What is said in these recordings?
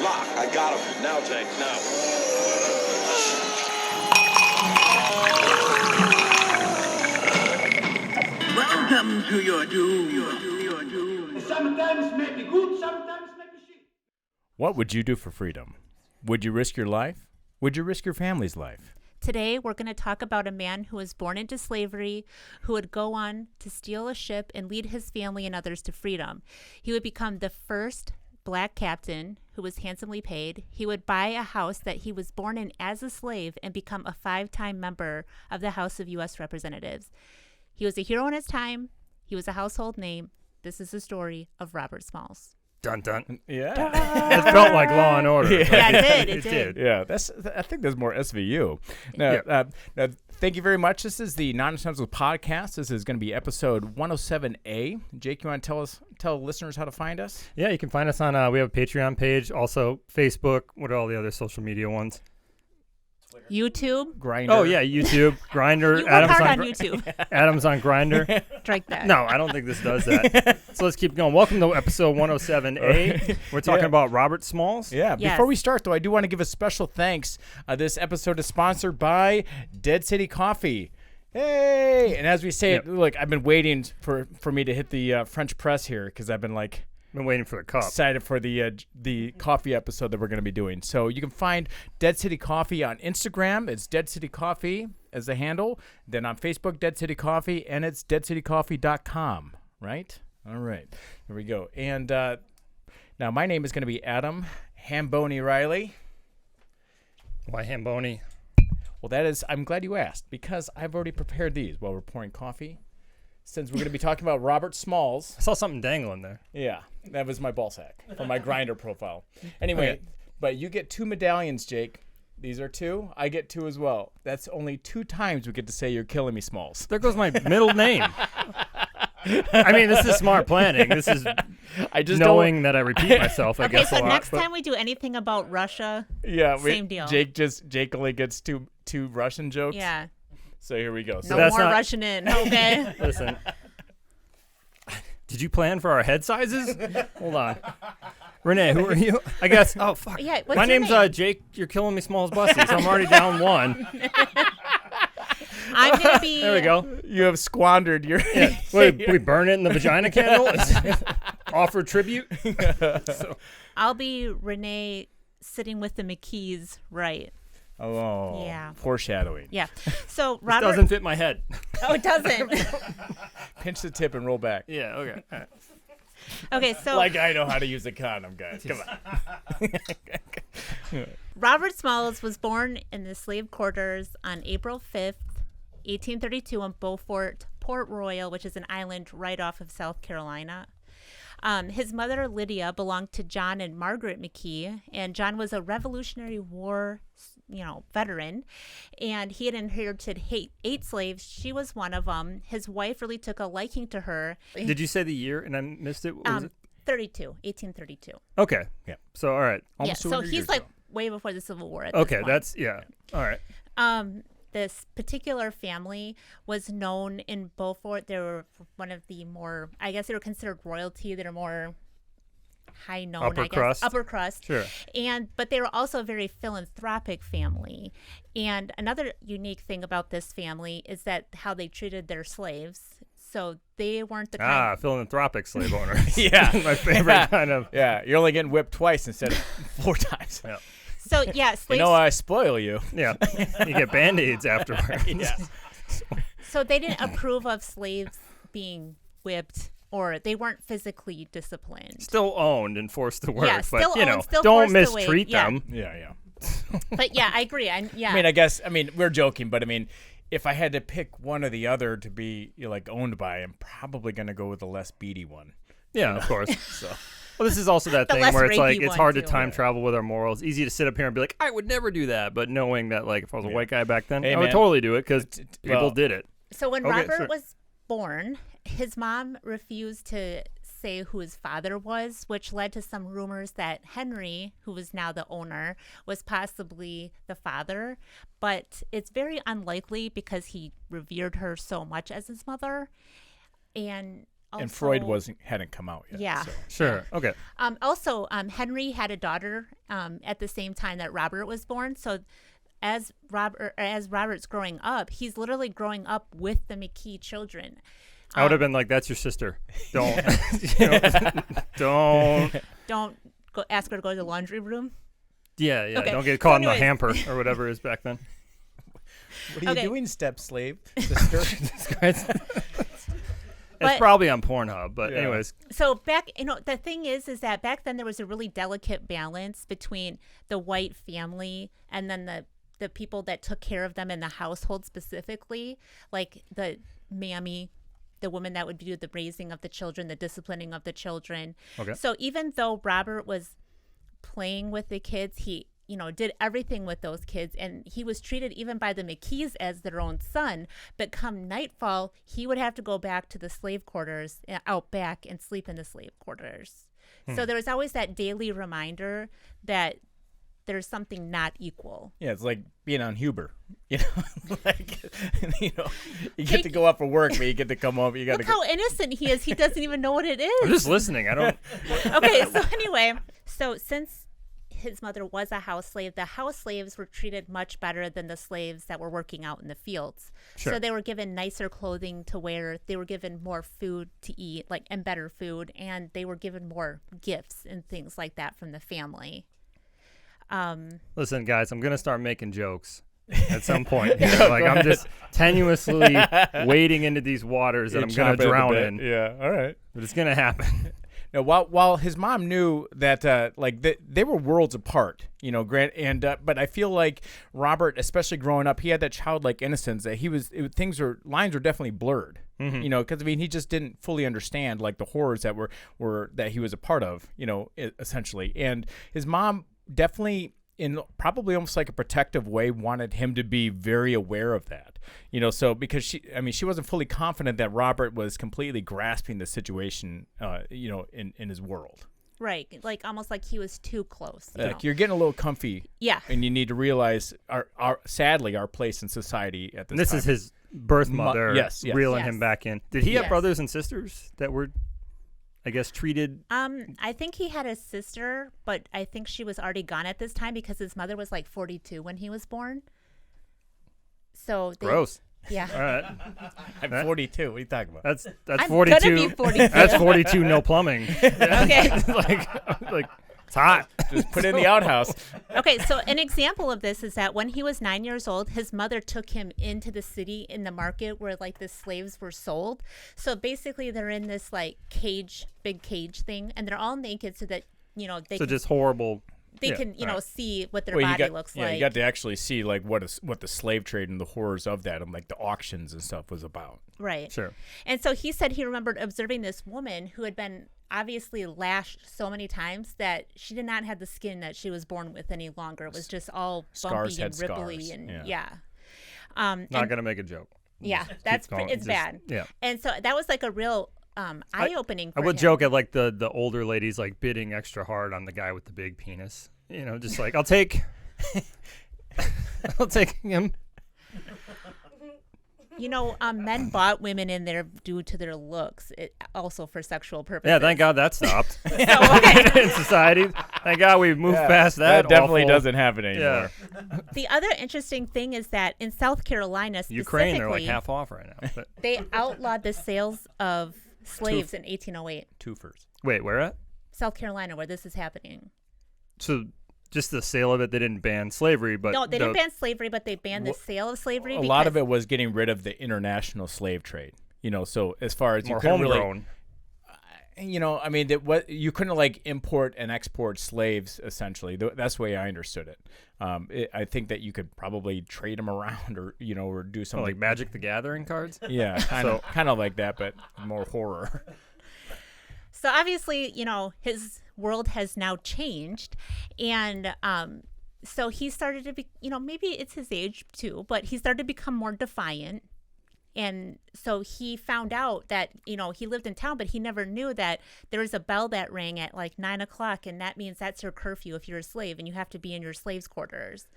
Lock. I got him. Now, Jake. Now. Welcome to your doom. Sometimes may be good, sometimes may be shit. What would you do for freedom? Would you risk your life? Would you risk your family's life? Today, we're going to talk about a man who was born into slavery, who would go on to steal a ship and lead his family and others to freedom. He would become the first black captain who was handsomely paid. He would buy a house that he was born in as a slave and become a 5-time member of the House of U.S. Representatives. He was a hero in his time. He was a household name. This is the story of Robert Smalls. Dun dun. Yeah. It felt like Law and Order. Yeah, it did. Yeah, I think there's more SVU. Now, thank you very much. This is the Non-Essentials Podcast. This is going to be episode 107A. Jake, you want to tell listeners how to find us? Yeah, you can find us on, we have a Patreon page, also Facebook. What are all the other social media ones? YouTube. Grindr. Oh, yeah, YouTube, Grindr. You work hard on YouTube. Adam's on Grindr. Strike that. No, I don't think this does that. So let's keep going. Welcome to episode 107A. We're talking about Robert Smalls. Yeah. Yes. Before we start, though, I do want to give a special thanks. This episode is sponsored by Dead City Coffee. Hey! And as we say it, look, I've been waiting for me to hit the French press here because I've been like... Been waiting for the cup. Excited for the coffee episode that we're going to be doing. So you can find Dead City Coffee on Instagram. It's Dead City Coffee as the handle. Then on Facebook, Dead City Coffee, and it's deadcitycoffee.com. Right? All right. There we go. And now my name is going to be Adam Hamboni Riley. Why Hamboni? Well, I'm glad you asked because I've already prepared these while we're pouring coffee. Since we're going to be talking about Robert Smalls. I saw something dangling there. Yeah, that was my ball sack from my Grindr profile. Anyway, But you get 2 medallions, Jake. These are 2. I get 2 as well. That's only 2 times we get to say you're killing me, Smalls. There goes my middle name. I mean, this is smart planning. This is knowing that I repeat myself, I guess, a lot. Okay, so next time we do anything about Russia, same deal. Jake only gets two Russian jokes. Yeah. So here we go. So No more rushing in, okay? Listen. Did you plan for our head sizes? Hold on. Renee, who are you? I guess. Oh, fuck. Yeah, what's my your name's name? Jake. You're killing me, Smalls Bussy, so I'm already down 1. I'm going to be... There we go. You have squandered your... Yeah. Wait, we burn it in the vagina candle? Offer tribute? So. I'll be Renee sitting with the McKees, right? Oh, yeah. Foreshadowing. Yeah. So Robert... This doesn't fit my head. Oh, it doesn't. Pinch the tip and roll back. Yeah, okay. All right. Okay, so... Like I know how to use a condom, guys. Come on. Robert Smalls was born in the slave quarters on April 5th, 1832 in Beaufort, Port Royal, which is an island right off of South Carolina. His mother, Lydia, belonged to John and Margaret McKee, and John was a Revolutionary War, veteran, and he had inherited 8 slaves. She was one of them. His wife really took a liking to her. Did you say the year and I missed it? What was it? 1832. Okay. Yeah. So, all right. Yeah, so he's like way before the Civil War at okay, this point. that's, yeah. All right. This particular family was known in Beaufort. They were one of the more, I guess they were considered royalty. They're more high known, upper crust. Upper crust. Sure. But they were also a very philanthropic family. And another unique thing about this family is that how they treated their slaves. So they weren't the kind philanthropic slave owners. Yeah. My favorite kind of. Yeah, you're only getting whipped twice instead of 4 times. Yeah. So, yeah, slaves. I spoil you. Yeah. You get Band-Aids afterwards. Yeah. So they didn't approve of slaves being whipped, or they weren't physically disciplined. Still owned and forced to work. Yeah, still but, owned, still don't forced to mistreat wait. them. Yeah. But, yeah, I agree. I mean, we're joking, but I mean, if I had to pick one or the other to be owned by, I'm probably going to go with the less beady one. Yeah, of course. So. Well, this is also that The thing less where it's like rapey it's hard to one, time too. travel with our morals. Easy to sit up here and be like, I would never do that, but knowing that if I was a white guy back then, Hey, I would man. totally do it because people did it. So when Okay, Robert sure. was born, his mom refused to say who his father was, which led to some rumors that Henry, who was now the owner, was possibly the father. But it's very unlikely because he revered her so much as his mother. And And Freud hadn't come out yet. Yeah. So. Sure. Okay. Also, Henry had a daughter at the same time that Robert was born. So as Robert's growing up, he's literally growing up with the McKee children. I would have been like, "That's your sister. Don't, don't go ask her to go to the laundry room." Yeah. Okay. Don't get caught in the anyways. hamper or whatever it is back then. What are you Okay. doing, step slave, sister? It's But- probably on Pornhub, but Yeah. anyways. So back, the thing is that back then there was a really delicate balance between the white family and then the people that took care of them in the household specifically, like the mammy, the woman that would do the raising of the children, the disciplining of the children. Okay. So even though Robert was playing with the kids, he did everything with those kids, and he was treated even by the McKees as their own son. But come nightfall, he would have to go back to the slave quarters out back and sleep in the slave quarters. So there was always that daily reminder that there's something not equal. Yeah, it's like being on Huber. Like you get to go out for work, but you get to come home. You got to Look go. how innocent he is. He doesn't even know what it I'm is. just listening. I don't. Okay, so anyway, since his mother was a house slave, the house slaves were treated much better than the slaves that were working out in the fields. Sure. So they were given nicer clothing to wear. They were given more food to eat, and better food, and they were given more gifts and things like that from the family. Listen, guys, I'm gonna start making jokes at some point. I'm just tenuously wading into these waters that You're I'm gonna chomping at the drown bit. in. Yeah, all right. But it's gonna happen. Now, while his mom knew that they were worlds apart, Grant, and but I feel like Robert, especially growing up, he had that childlike innocence that lines were definitely blurred. Because he just didn't fully understand like the horrors that were that he was a part of, essentially. And his mom definitely, in probably almost like a protective way, wanted him to be very aware of that, so because she wasn't fully confident that Robert was completely grasping the situation, in his world. Right, almost like he was too close. You're getting a little comfy. Yeah. And you need to realize sadly our place in society at this time. This is his birth mother yes. reeling Yes. him back in. Did he have Yes. brothers and sisters that were, I guess, treated? I think he had a sister, but I think she was already gone at this time because his mother was 42 when he was born. So Gross. Yeah. All right. I'm 42. What are you talking about? That's I'm 42. gonna be 42. That's 42. No plumbing. Okay. like it's hot. Just put it in the outhouse. Okay, so an example of this is that when he was 9 years old, his mother took him into the city in the market where the slaves were sold. So basically they're in this big cage thing, and they're all naked so that, they So can, just horrible. they yeah, can, right. see what their Well, body looks like. You got to actually see what the slave trade and the horrors of that, and the auctions and stuff was about. Right. Sure. And so he said he remembered observing this woman who had been obviously lashed so many times that she did not have the skin that she was born with any longer. It was just all Scars bumpy and had ripply scars, and yeah. Not gonna make a joke. Yeah, Just that's keep going. it's bad. Yeah. And so that was a real eye-opening. I for would him. joke at the older ladies bidding extra hard on the guy with the big penis. Just I'll take him. Men bought women in there due to their looks, also for sexual purposes. Yeah, thank God that stopped So, okay. in society. Thank God we've moved past that. That definitely awful- doesn't happen anymore. Yeah. The other interesting thing is that in South Carolina, specifically, Ukraine, they're half off right now. But they outlawed the sales of slaves in 1808. Twofers. wait, where at? South Carolina, where this is happening. So just the sale of it, they didn't ban slavery, but No, they didn't ban slavery, but they banned the sale of slavery. A lot of it was getting rid of the international slave trade. So as far as more you couldn't really, homegrown. you couldn't import and export slaves essentially. That's the way I understood it. I think that you could probably trade them around or do something Like Magic the Gathering cards. Yeah, kind of like that, but more horror. So obviously, his world has now changed, and so he started to be, maybe it's his age too, but he started to become more defiant. And so he found out that, he lived in town, but he never knew that there was a bell that rang at 9 o'clock, and that means that's your curfew if you're a slave, and you have to be in your slaves' quarters.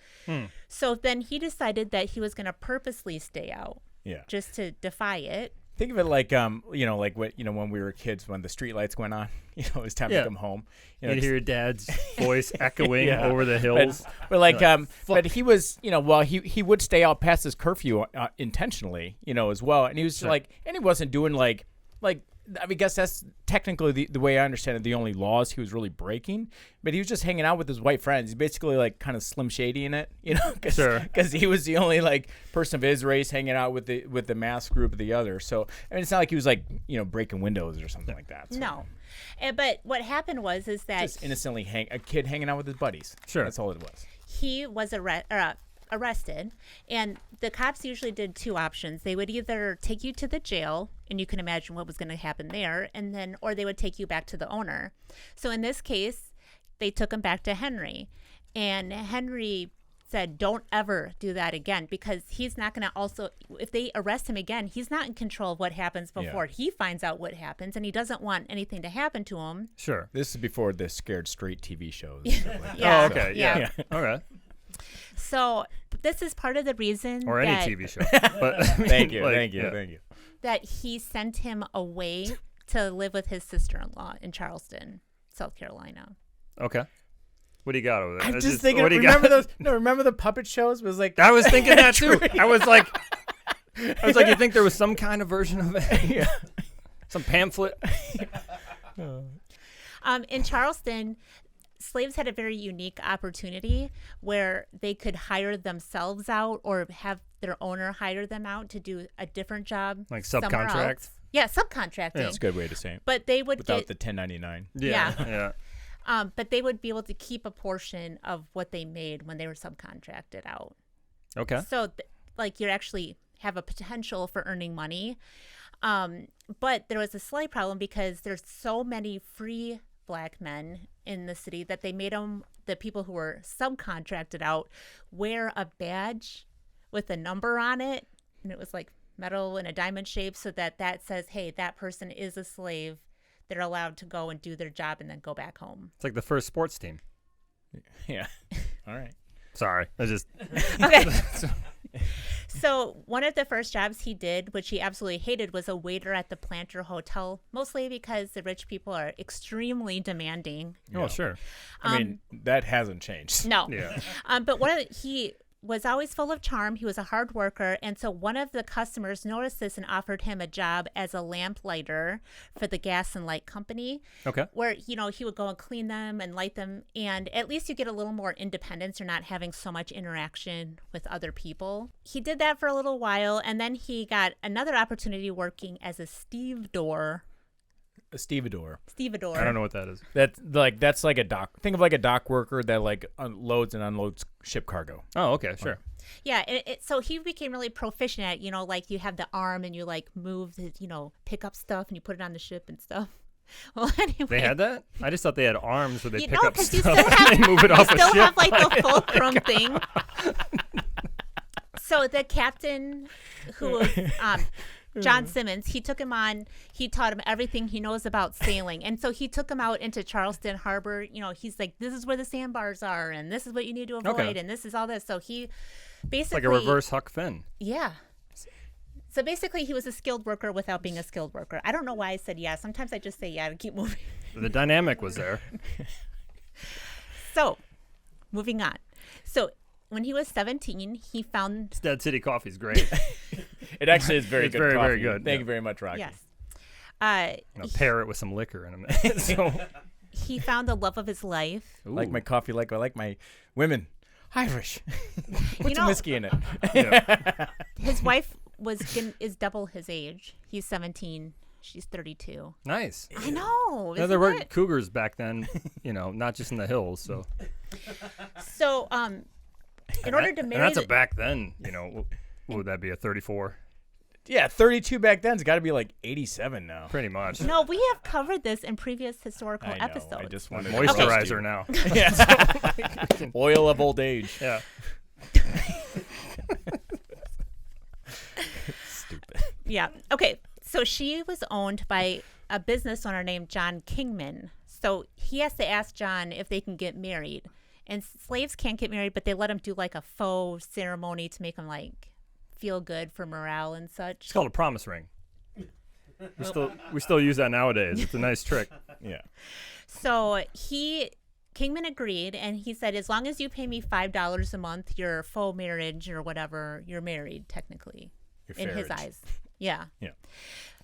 So then he decided that he was going to purposely stay out, Yeah. just to defy it. Think of it like like what when we were kids when the street lights went on. It was time to come home. You'd hear your dad's voice echoing Yeah. over the hills. But he was he would stay out past his curfew intentionally as well, and he was and he wasn't doing like I guess that's technically the way I understand it, the only laws he was really breaking. But he was just hanging out with his white friends. He's basically like kind of Slim Shady in it, because he was the only like person of his race hanging out with the mass group of the other. So it's not like he was like breaking windows or something like that. So. No, but what happened was that Just innocently a kid hanging out with his buddies. Sure, that's all it was. He was arrested, and the cops usually did two options. They would either take you to the jail, and you can imagine what was going to happen there, or they would take you back to the owner. So in this case, they took him back to Henry, and Henry said, don't ever do that again, because he's not going to if they arrest him again, he's not in control of what happens before he finds out what happens, and he doesn't want anything to happen to him. Sure. This is before the Scared Straight TV shows. Yeah. Oh, okay. Yeah. Okay. So this is part of the reason Or any that, TV show. But Thank you. that he sent him away to live with his sister-in-law in Charleston, South Carolina. Okay. What do you got over there? I'm just thinking. Remember the puppet shows? It was like I was thinking that too. I was like, you think there was some kind of version of it? Yeah. Some pamphlet. In Charleston, slaves had a very unique opportunity where they could hire themselves out or have their owner hire them out to do a different job. Like somewhere subcontract? else. Yeah, subcontracting. That's a good way to say it. But they would Without get the 1099. Yeah. but they would be able to keep a portion of what they made when they were subcontracted out. Okay. So, you actually have a potential for earning money. But there was a slight problem because there's so many free black men in the city that they made the people who were subcontracted out, wear a badge with a number on it. And it was like metal in a diamond shape, so that says, hey, that person is a slave. They're allowed to go and do their job and then go back home. It's like the first sports team. Yeah. All right. Sorry. I just. Okay. So one of the first jobs he did, which he absolutely hated, was a waiter at the Planter Hotel, mostly because the rich people are extremely demanding. Oh, sure. I mean, that hasn't changed. No. Yeah. But he was always full of charm. He was a hard worker. And so one of the customers noticed this and offered him a job as a lamplighter for the gas and light company. Okay. Where, he would go and clean them and light them. And at least you get a little more independence. You're not having so much interaction with other people. He did that for a little while. And then he got another opportunity working as a stevedore. A stevedore. Stevedore. I don't know what that is. That's like a dock. Think of like a dock worker that like unloads and unloads ship cargo. Oh, okay, sure. Yeah, so he became really proficient at, you have the arm and you move to, pick up stuff and you put it on the ship and stuff. Well, anyway. They had that? I just thought they had arms where they pick up stuff you still have, and they move it off a still ship. have the fulcrum thing. So the captain who was John Simmons, he took him on, he taught him everything he knows about sailing. And so he took him out into Charleston Harbor. He's like, this is where the sandbars are, and this is what you need to avoid, and this is all this. So he basically... It's like a reverse Huck Finn. Yeah. So basically he was a skilled worker without being a skilled worker. I don't know why I said yeah. Sometimes I just say yeah to keep moving. The dynamic was there. So, moving on. So... when he was 17, he found... Dead City Coffee's great. It actually is very good very, coffee. very good. Thank you very much, Rocky. Yes. Pair it with some liquor in a minute. So. He found the love of his life. Ooh. Like my coffee, like I like my women. Irish. Put some whiskey in it. Yeah. His wife is double his age. He's 17. She's 32. Nice. I know. Yeah, there were cougars back then, not just in the hills. So, in order to marry... And that's a back then, what would that be, a 34? Yeah, 32 back then's got to be like 87 now. Pretty much. No, we have covered this in previous historical episodes. I just wanted moisturizer now. Yeah. Oil of old age. Yeah. Stupid. Yeah. Okay. So she was owned by a business owner named John Kingman. So he has to ask John if they can get married. And slaves can't get married, but they let them do like a faux ceremony to make them feel good for morale and such. It's called a promise ring. We still use that nowadays. It's a nice trick. Yeah. So Kingman agreed, and he said, as long as you pay me $5 a month, your faux marriage or whatever, you're married technically in his eyes. Yeah. Yeah.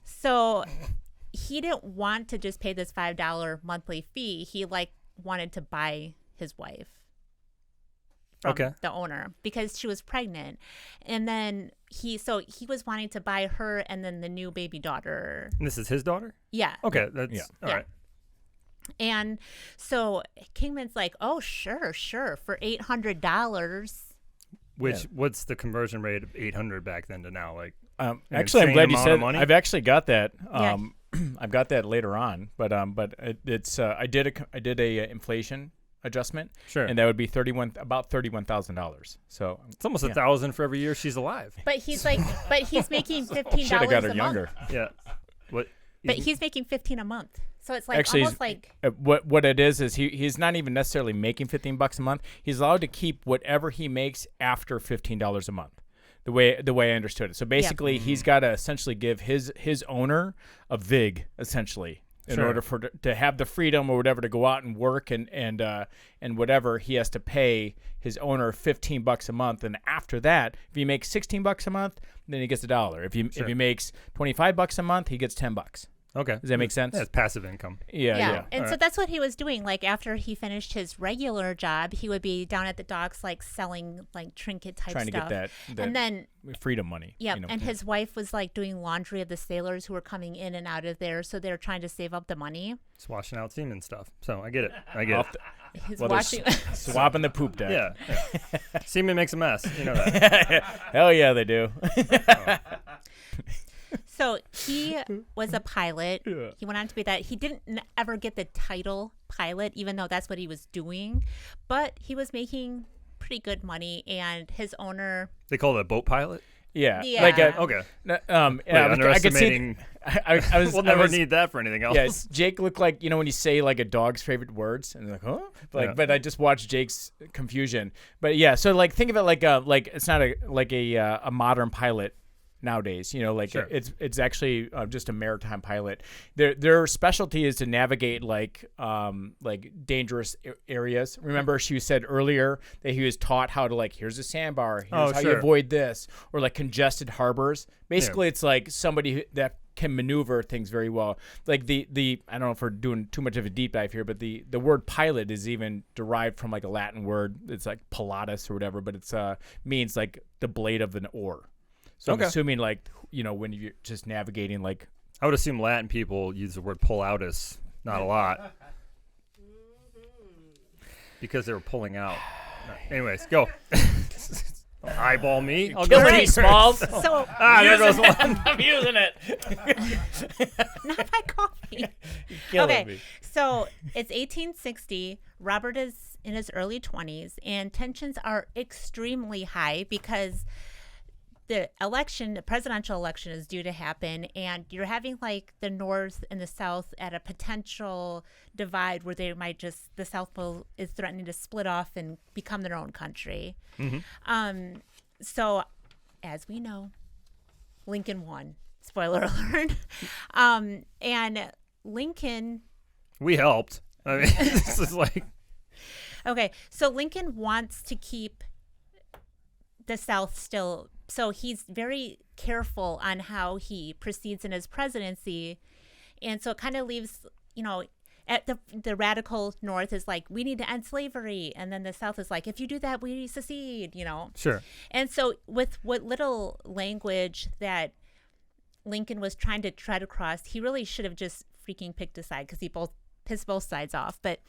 So he didn't want to just pay this $5 monthly fee. He wanted to buy his wife from the owner because she was pregnant. And then he was wanting to buy her and then the new baby daughter. And this is his daughter? Yeah. Okay. That's all right. And so Kingman's like, oh, sure, for $800. What's the conversion rate of 800 back then to now? Like, actually, I'm glad you said. Money? I've actually got that. I've got that later on, but it's I did a inflation adjustment, sure, and that would be about $31,000. So it's almost $1,000 for every year she's alive. But he's making $15 should have got her a younger. month. Yeah, what? But he's making $15 a month. So it's like actually, almost like what it is he's not even necessarily making $15 a month. He's allowed to keep whatever he makes after $15 a month. The way I understood it. So basically, he's got to essentially give his owner a vig essentially in order to have the freedom or whatever to go out and work and whatever. He has to pay his owner $15 a month, and after that, if he makes $16 a month, then he gets $1. If he makes $25 a month, he gets $10. Okay. Does that make sense? Yeah, it's passive income. Yeah. And so that's what he was doing. Like after he finished his regular job, he would be down at the docks, like selling like trinket type Trying stuff. to get that and then freedom money. Yeah. And his wife was like doing laundry of the sailors who were coming in and out of there. So they're trying to save up the money. It's washing out semen stuff. So I get it. He's well, washing. Swapping the poop deck. Yeah. Semen makes a mess. You know that. Hell yeah, they do. So he was a pilot. Yeah. He went on to be that. He didn't ever get the title pilot, even though that's what he was doing. But he was making pretty good money, and his owner. They call it a boat pilot? Yeah. Like okay. Underestimating. We'll never need that for anything else. Yes, Jake looked like, when you say like a dog's favorite words, and they're like, huh? But I just watched Jake's confusion. But yeah, so like think of it like it's not a modern pilot. Nowadays, Sure. it's actually just a maritime pilot. Their specialty is to navigate like dangerous areas. Remember, she said earlier that he was taught how to here's a sandbar, here's how you avoid this, or like congested harbors. Basically, it's like somebody that can maneuver things very well. Like the I don't know if we're doing too much of a deep dive here, but the word pilot is even derived from like a Latin word. It's like pilatus or whatever, but it's means like the blade of an oar. So I'm assuming, when you're just navigating, I would assume Latin people use the word pull outus, not a lot. Because they were pulling out. Anyways, go. Eyeball me. I'll go right. Smalls. So there goes one. I'm using it. Not my coffee. Killing me. So it's 1860. Robert is in his early 20s, and tensions are extremely high because the presidential election is due to happen, and you're having the North and the South at a potential divide where they might the South Pole is threatening to split off and become their own country. Mm-hmm. So as we know, Lincoln won. Spoiler alert. And Lincoln. We helped. I mean, this is like. Okay, so Lincoln wants to keep the South still. So he's very careful on how he proceeds in his presidency. And so it kind of leaves, at the radical North is like, we need to end slavery. And then the South is like, if you do that, we secede, Sure. And so with what little language that Lincoln was trying to cross, he really should have just freaking picked a side because he pissed both sides off. But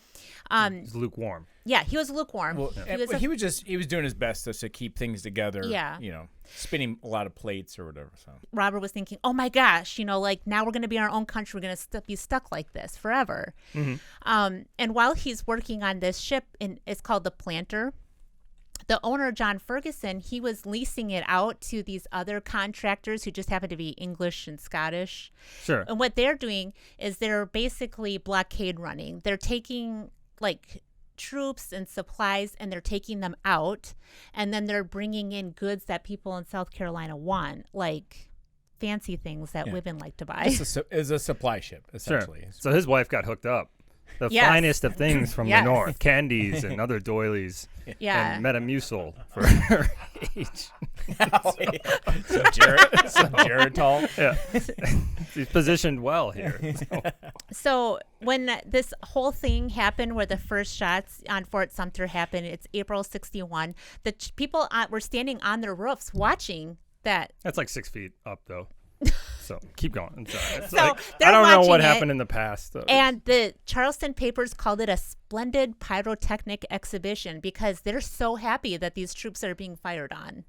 he's lukewarm. Yeah, he was lukewarm. Well, he was doing his best to keep things together. Yeah. Spinning a lot of plates or whatever. So Robert was thinking, oh my gosh, now we're going to be our own country. We're going to be stuck like this forever. Mm-hmm. And while he's working on this ship, and it's called the Planter, the owner, John Ferguson, he was leasing it out to these other contractors who just happen to be English and Scottish. Sure. And what they're doing is they're basically blockade running. They're taking troops and supplies and they're taking them out, and then they're bringing in goods that people in South Carolina want, like fancy things that women like to buy. It's a supply ship, essentially. Sure. So his wife got hooked up. The Yes. finest of things from the Yes. north, candies and other doilies, Yeah. and Metamucil for her age. Some Geritol. Yeah, he's positioned well here. So when this whole thing happened, where the first shots on Fort Sumter happened, it's April '61. The people were standing on their roofs watching that. That's like 6 feet up, though. So keep going. I'm sorry. It's So like, they're I don't know what watching it, happened in the past. And the Charleston papers called it a splendid pyrotechnic exhibition because they're so happy that these troops are being fired on,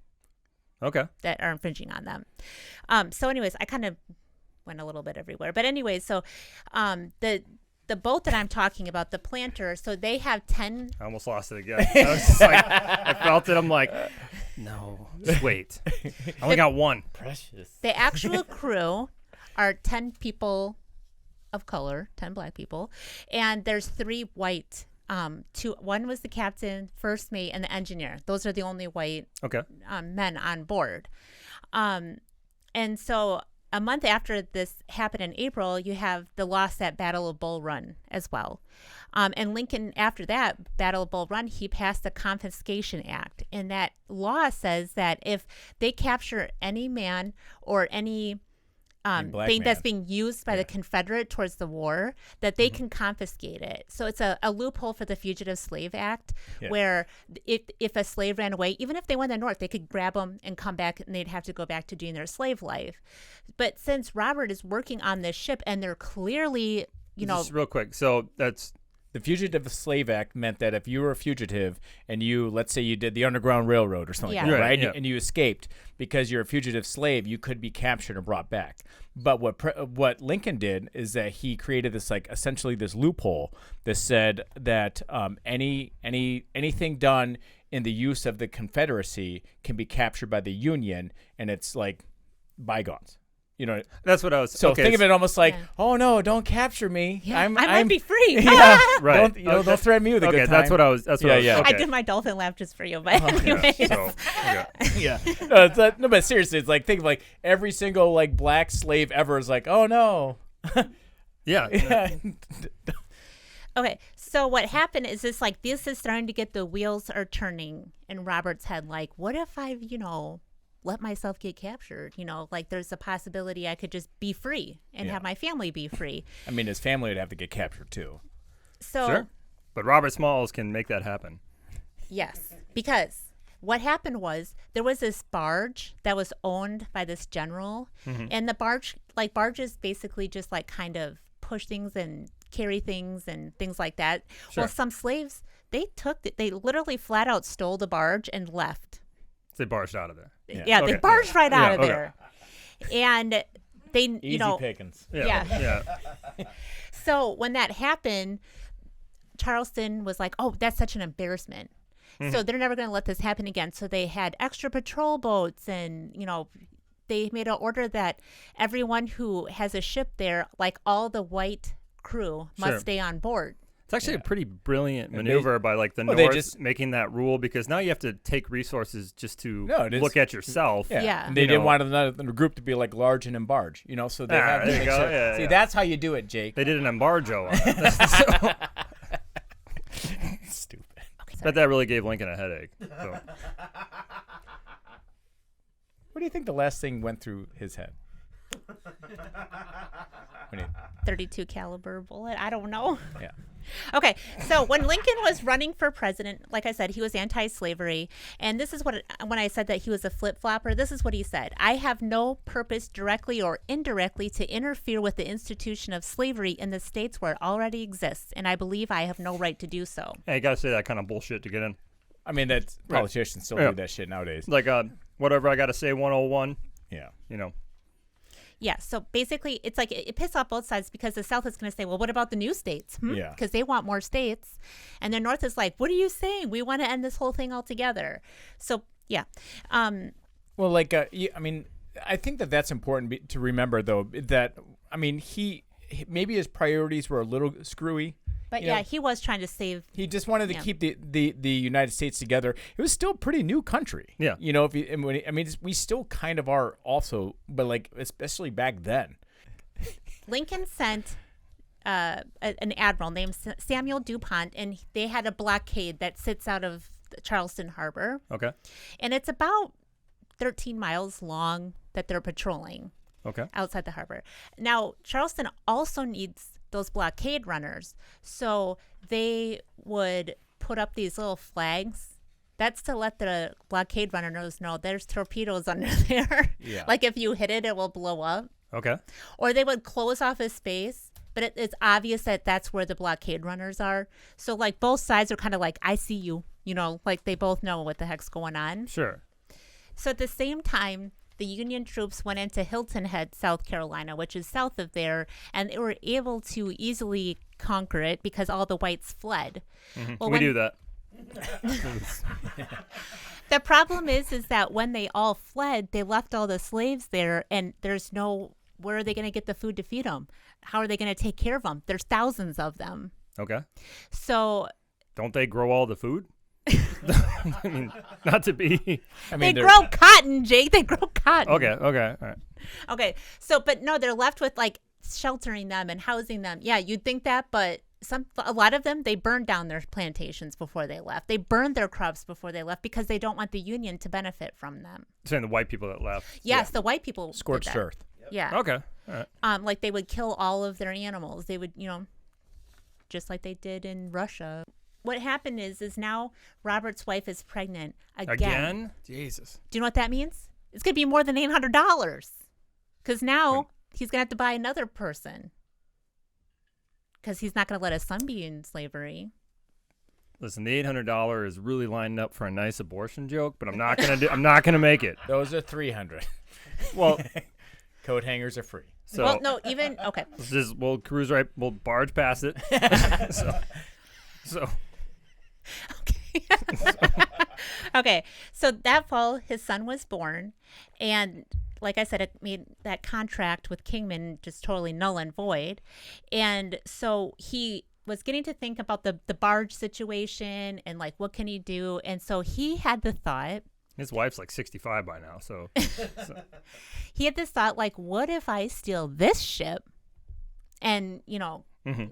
Okay. that are infringing on them. So anyways, I kind of went a little bit everywhere. But anyways, so the boat that I'm talking about, the Planter, so they have 10. I almost lost it again. I was just like, I felt it. I'm like, no, just wait. I only got one. Precious. The actual crew are 10 people of color, 10 black people, and there's 3 white. One was the captain, first mate, and the engineer. Those are the only white men on board. And so a month after this happened in April, you have the loss at Battle of Bull Run as well. And Lincoln, after that Battle of Bull Run, he passed the Confiscation Act. And that law says that if they capture any man or any thing that's being used by the Confederate towards the war, that they can confiscate it. So it's a loophole for the Fugitive Slave Act, where if a slave ran away, even if they went to the North, they could grab them and come back, and they'd have to go back to doing their slave life. But since Robert is working on this ship, and they're clearly, Just real quick. So that's The Fugitive Slave Act meant that if you were a fugitive and you, let's say you did the Underground Railroad or something like that, right? And you escaped because you're a fugitive slave, you could be captured and brought back. But what Lincoln did is that he created this, like, essentially this loophole that said that anything done in the use of the Confederacy can be captured by the Union, and it's like bygones. You know, that's what I was. So think of it almost like, oh no, don't capture me. Yeah, I might be free. Yeah, right. Don't threaten me with a good time. That's what I was. That's what I was. Yeah. Okay. I did my dolphin laugh just for you, but anyways. Yeah. No, but seriously, it's like, think of like every single like black slave ever is like, oh no. Yeah. Okay, so what happened is this is starting to get the wheels are turning in Robert's head. Like, what if I, let myself get captured? Like there's a possibility I could just be free and have my family be free. I mean, his family would have to get captured too. So, sure. But Robert Smalls can make that happen. Yes, because what happened was there was this barge that was owned by this general, and the barges basically just like kind of push things and carry things and things like that. Sure. Well, some slaves, they literally flat out stole the barge and left. They barged out of there. Yeah, they barged right out of there. And they, Easy pickings. Yeah. So when that happened, Charleston was like, oh, that's such an embarrassment. So they're never going to let this happen again. So they had extra patrol boats, and, they made an order that everyone who has a ship there, like all the white crew, must stay on board. It's actually a pretty brilliant maneuver by like the North making that rule, because now you have to take resources just to look at yourself. Yeah. And they didn't want the group to be like large and embarge, so they have to there you make go. sure. Yeah, See, that's how you do it, Jake. They did an embargo on it. Stupid. Bet that really gave Lincoln a headache. So. What do you think the last thing went through his head? 32 caliber bullet. I don't know. Yeah. Okay, so when Lincoln was running for president, like I said, he was anti-slavery, and this is when I said that he was a flip-flopper, this is what he said: I have no purpose directly or indirectly to interfere with the institution of slavery in the states where it already exists, and I believe I have no right to do so. Hey, you gotta say that kind of bullshit to get in. I mean, that's politicians still do that shit nowadays. Like, whatever I gotta say 101. Yeah. Yeah, so basically it's like it pissed off both sides, because the South is going to say, well, what about the new states? Yeah. Because they want more states. And the North is like, what are you saying? We want to end this whole thing altogether. So, yeah. Well, like, I mean, I think that's important to remember, though, that, I mean, he maybe his priorities were a little screwy But yeah, he was trying to save. He just wanted to keep the United States together. It was still a pretty new country. Yeah. You know, we still kind of are also, but like especially back then. Lincoln sent an admiral named Samuel DuPont, and they had a blockade that sits out of Charleston Harbor. Okay. And it's about 13 miles long that they're patrolling. Okay. Outside the harbor. Now, Charleston also needs those blockade runners. So they would put up these little flags. That's to let the blockade runners know there's torpedoes under there. Yeah. Like if you hit it, it will blow up. Okay. Or they would close off a space, but it's obvious that that's where the blockade runners are. So like both sides are kind of like, I see you, you know, like they both know what the heck's going on. Sure. So at the same time, the Union troops went into Hilton Head, South Carolina, which is south of there, and they were able to easily conquer it because all the whites fled. Mm-hmm. Well, we do that. The problem is that when they all fled, they left all the slaves there, and there's no, where are they going to get the food to feed them? How are they going to take care of them? There's thousands of them. Okay. So don't they grow all the food? I mean, not to be. I mean, they grow cotton, Jake. They grow cotton. Okay. All right. Okay. So, but no, they're left with like sheltering them and housing them. Yeah, you'd think that, but a lot of them, they burned down their plantations before they left. They burned their crops before they left because they don't want the Union to benefit from them. Saying the white people that left. Yes, the white people did scorched that. earth. Yeah. Okay. All right. Like they would kill all of their animals. They would, just like they did in Russia. What happened is now Robert's wife is pregnant again. Jesus. Do you know what that means? It's going to be more than $800 because now he's going to have to buy another person because he's not going to let his son be in slavery. Listen, the $800 is really lining up for a nice abortion joke, but I'm not gonna make it. Those are $300. Well, coat hangers are free. So well, no, even okay. We'll cruise right. We'll barge past it. so. Okay. Okay. So that fall, his son was born, and like I said, it made that contract with Kingman just totally null and void. And so he was getting to think about the barge situation and like what can he do. And so he had the thought. His wife's like 65 by now, so. He had this thought like, what if I steal this ship and,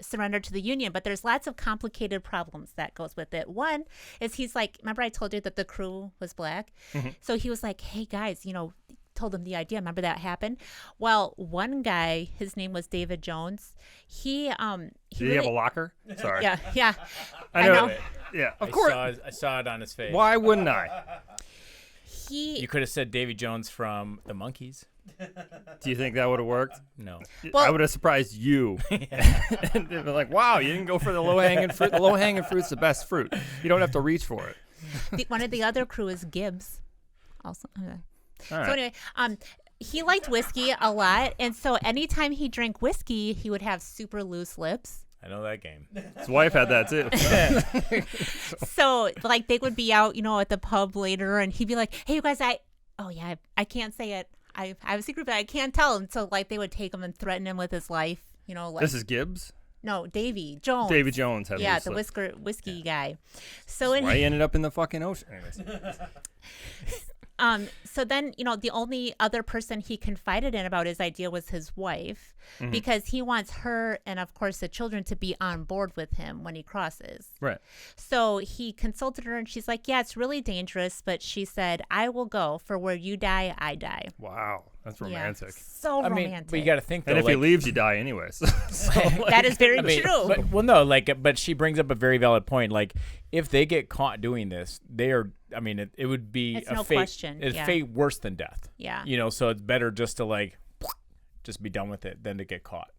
surrender to the Union? But there's lots of complicated problems that goes with it. One is he's like, remember I told you that the crew was black? Mm-hmm. So he was like, hey guys, told them the idea. Remember that happened? Well, one guy, his name was David Jones. Did he have a locker? Sorry. Yeah. I know. Yeah, of course. I saw it on his face. Why wouldn't I? You could have said Davy Jones from the Monkees. Do you think that would have worked? No. Well, I would have surprised you. And they'd be like, wow, you didn't go for the low-hanging fruit. The low-hanging fruit's the best fruit. You don't have to reach for it. One of the other crew is Gibbs. Also. Okay. All right. So anyway, he liked whiskey a lot. And so anytime he drank whiskey, he would have super loose lips. I know that game. His wife had that too. So like they would be out, at the pub later, and he'd be like, "Hey, you guys, I can't say it. I have a secret, but I can't tell him." So like they would take him and threaten him with his life. Like this is Gibbs. No, Davy Jones. Davy Jones had the whiskey guy. So why he ended up in the fucking ocean. Anyways. So then, the only other person he confided in about his idea was his wife, because he wants her and, of course, the children to be on board with him when he crosses. Right. So he consulted her, and she's like, yeah, it's really dangerous, but she said, I will go. For where you die, I die. Wow. That's romantic. Yeah, so romantic. But you got to think, though. And if he leaves, you die anyways. That is very true. But she brings up a very valid point. Like, if they get caught doing this, they are, it would be it's a no fate. Question. It's fate worse than death. Yeah. So it's better just to, just be done with it than to get caught.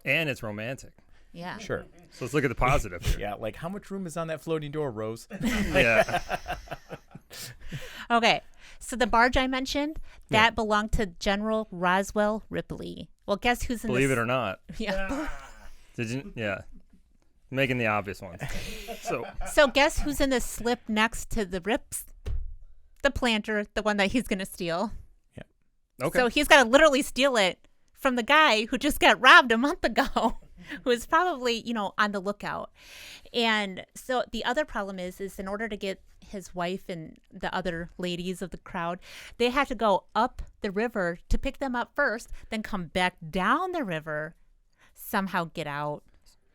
And it's romantic. Yeah. Sure. So let's look at the positive here. Yeah, like how much room is on that floating door, Rose? Yeah. Okay. So the barge I mentioned, that belonged to General Roswell Ripley. Well, guess who's in Believe it or not. Yeah. Did you? Yeah. Making the obvious ones. So guess who's in the slip next to the Rips? The planter, the one that he's going to steal. Yeah. Okay. So he's got to literally steal it from the guy who just got robbed a month ago. who is probably, on the lookout. And so the other problem is in order to get his wife and the other ladies of the crowd, they had to go up the river to pick them up first, then come back down the river, somehow get out.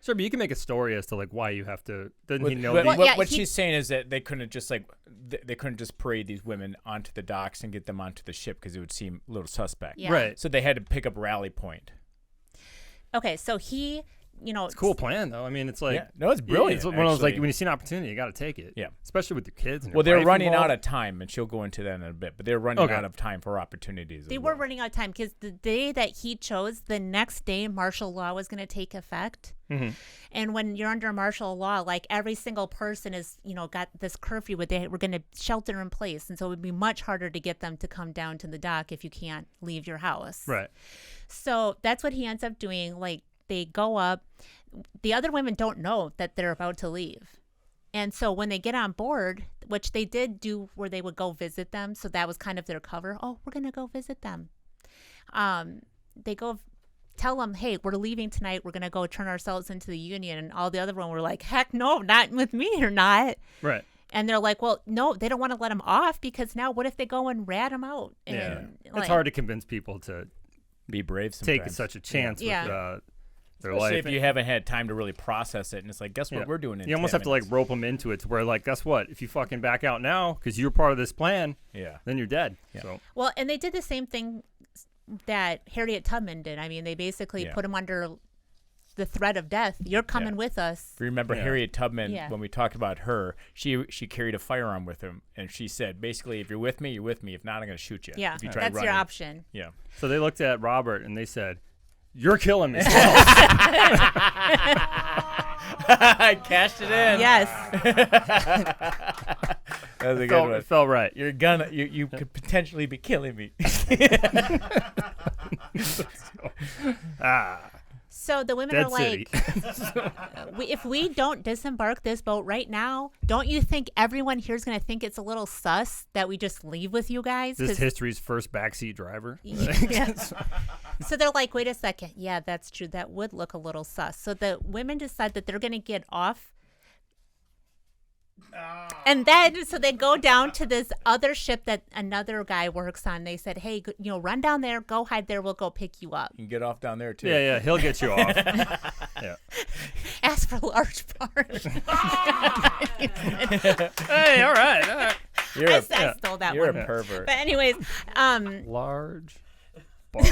Sure, but you can make a story as to like why you have to. Doesn't he know? What she's saying is that they couldn't just they couldn't just parade these women onto the docks and get them onto the ship because it would seem a little suspect. Yeah. Right. So they had to pick up a rally point. Okay, so he, it's a cool plan though. I mean, it's like no, it's brilliant. It's one of those like when you see an opportunity, you got to take it. Yeah, especially with your kids. And well, your they're wife running involved. out of time, and she'll go into that in a bit. But they're running out of time for opportunities. They were running out of time because the day that he chose, the next day, martial law was going to take effect. Mm-hmm. And when you're under martial law, like every single person is, got this curfew where we're going to shelter in place. And so it would be much harder to get them to come down to the dock if you can't leave your house. Right. So that's what he ends up doing. Like they go up. The other women don't know that they're about to leave. And so when they get on board, which they did do where they would go visit them. So that was kind of their cover. Oh, we're going to go visit them. They go tell them, hey, we're leaving tonight. We're going to go turn ourselves into the Union. And all the other ones were like, heck no, not with me or not. Right. And they're like, well, no, they don't want to let them off because now what if they go and rat them out? And, it's hard to convince people to be brave sometimes. Take such a chance with their Especially life. if you haven't had time to really process it. And it's like, guess what we're doing in You almost 10 have to like rope them into it to where like, guess what? If you fucking back out now because you're part of this plan, then you're dead. Yeah. So. Well, and they did the same thing that Harriet Tubman did. I mean, they basically put him under the threat of death. You're coming with us. Remember Harriet Tubman, when we talked about her, she carried a firearm with him, and she said, basically, if you're with me, you're with me. If not, I'm going to shoot you. Yeah, if you try that's running. your option. Yeah. So they looked at Robert, and they said, you're killing me. I cashed it in. Yes. That was a good one. It felt right. You could potentially be killing me. So the women Dead are like, if we don't disembark this boat right now, don't you think everyone here is going to think it's a little sus that we just leave with you guys? This history's first backseat driver. Yeah. So they're like, wait a second. Yeah, that's true. That would look a little sus. So the women decide that they're going to get off. And then, so they go down to this other ship that another guy works on. They said, hey, run down there, go hide there. We'll go pick you up. You can get off down there, too. Yeah, he'll get you off. Yeah. Ask for large part. Hey, all right. I stole that You're one. a pervert. But anyways, large bar.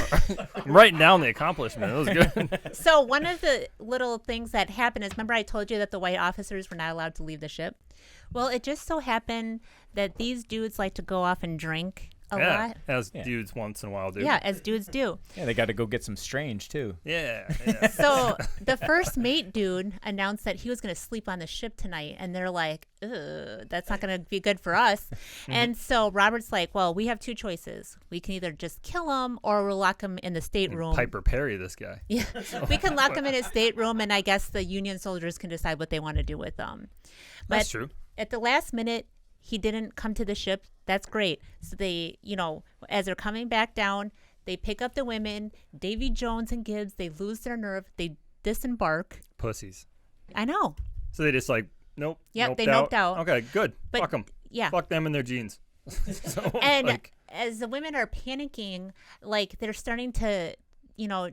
I'm writing down the accomplishment. That was good. So one of the little things that happened is, remember I told you that the white officers were not allowed to leave the ship? Well, it just so happened that these dudes like to go off and drink a lot. As dudes once in a while do. Yeah, as dudes do. Yeah, they got to go get some strange, too. Yeah. So the first mate dude announced that he was going to sleep on the ship tonight. And they're like, ugh, that's not going to be good for us. And so Robert's like, well, we have two choices. We can either just kill him or we'll lock him in the stateroom. Piper Perry, this guy. Yeah, we can lock him in his stateroom, and I guess the Union soldiers can decide what they want to do with them. But That's true. At the last minute, he didn't come to the ship. That's great. So they, as they're coming back down, they pick up the women, Davy Jones and Gibbs. They lose their nerve. They disembark. Pussies. I know. So they just like, nope. Yep, they noped out. Okay, good. But, fuck them. Yeah. Fuck them and their jeans. And as the women are panicking, like they're starting to,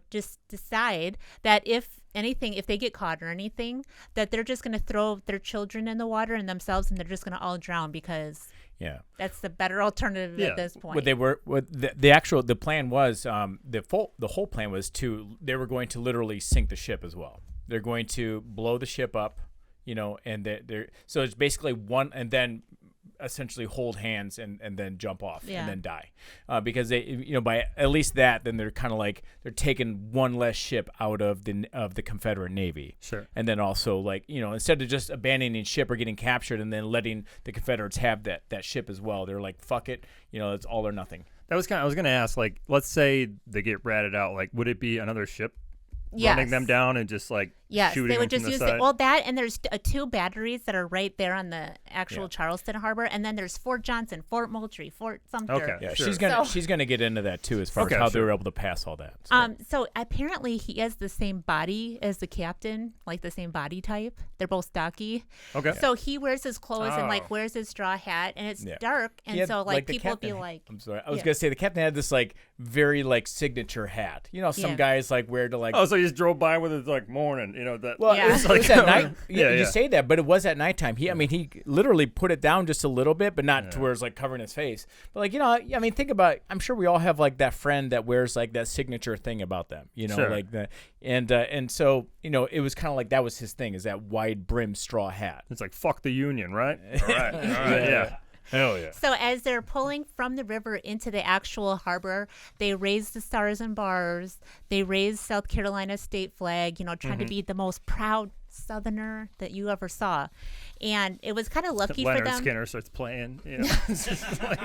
just decide that if they get caught or anything, that they're just going to throw their children in the water and themselves, and they're just going to all drown because that's the better alternative at this point. The plan was the whole plan was they were going to literally sink the ship as well. They're going to blow the ship up, and so it's basically one, and then essentially hold hands and then jump off and then die, because they by at least that, then they're kind of like they're taking one less ship out of the Confederate Navy. Sure. And then also instead of just abandoning ship or getting captured and then letting the Confederates have that ship as well, they're like, fuck it, it's all or nothing. I was gonna ask, like, let's say they get ratted out, like, would it be another ship running them down and just like Yes, shooting they would them just from the use side. it. Well, that and there's two batteries that are right there on the actual Charleston Harbor, and then there's Fort Johnson, Fort Moultrie, Fort Sumter. Okay. Yeah, Sure. she's gonna get into that too, as far Okay, as how they sure. were able to pass all that. So. So apparently he has the same body as the captain, like the same body type. They're both stocky. Okay. So he wears his clothes and Oh. like wears his straw hat, and it's Yeah. dark, He and had, so like the people would be captain- like, I'm sorry, I was Yeah. gonna say the captain had this like very like signature hat. You know, some Yeah. guys like wear to like. Oh, so you just drove by with it like morning, you know that. Well, Yeah. it was at night. Yeah, You yeah. say that, but it was at nighttime. I mean, he literally put it down just a little bit, but not to where it's like covering his face. But like, you know, I mean, think about. I'm sure we all have like that friend that wears like that signature thing about them. You know, Sure. like the and so you know, it was kind of like that was his thing, is that wide brim straw hat. It's like fuck the union, right? All right. All right. Yeah. Hell yeah. So as they're pulling from the river into the actual harbor, they raise the stars and bars. They raise South Carolina's state flag, you know, trying to be the most proud Southerner that you ever saw. And it was kind of lucky for Leonard them. Skinner starts playing. You know. It's just like-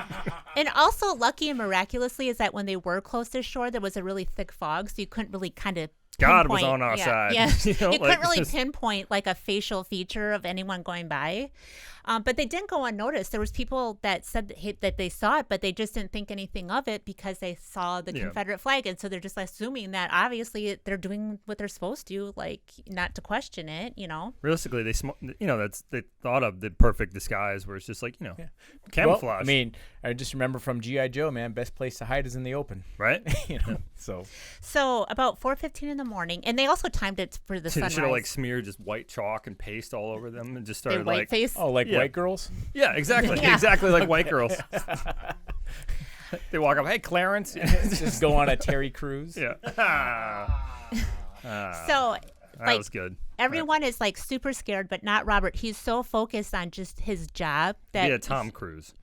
And also lucky and miraculously is that when they were close to shore, there was a really thick fog, so you couldn't really kind of God was pinpoint- on our side. Yeah, You know, you like, couldn't really just- pinpoint like a facial feature of anyone going by. But they didn't go unnoticed. There was people that said that they saw it, but they just didn't think anything of it because they saw the Yeah. Confederate flag, and so they're just assuming that obviously they're doing what they're supposed to, like not to question it, you know. Realistically, they thought of the perfect disguise where it's just like, you know, camouflage. Well, I mean, I just remember from G.I. Joe, man, best place to hide is in the open. right? You know, so So about 4:15 in the morning, and they also timed it for the They sunrise. should have like smeared just white chalk and paste all over them and just They started white like, face. oh, like Yeah. white girls. yeah, exactly, Yeah. exactly like white girls. They walk up, hey, Clarence. Just go on a Terry cruise. Yeah. So That like was good. everyone is like super scared, but not Robert. He's so focused on just his job that Yeah, Tom Cruise.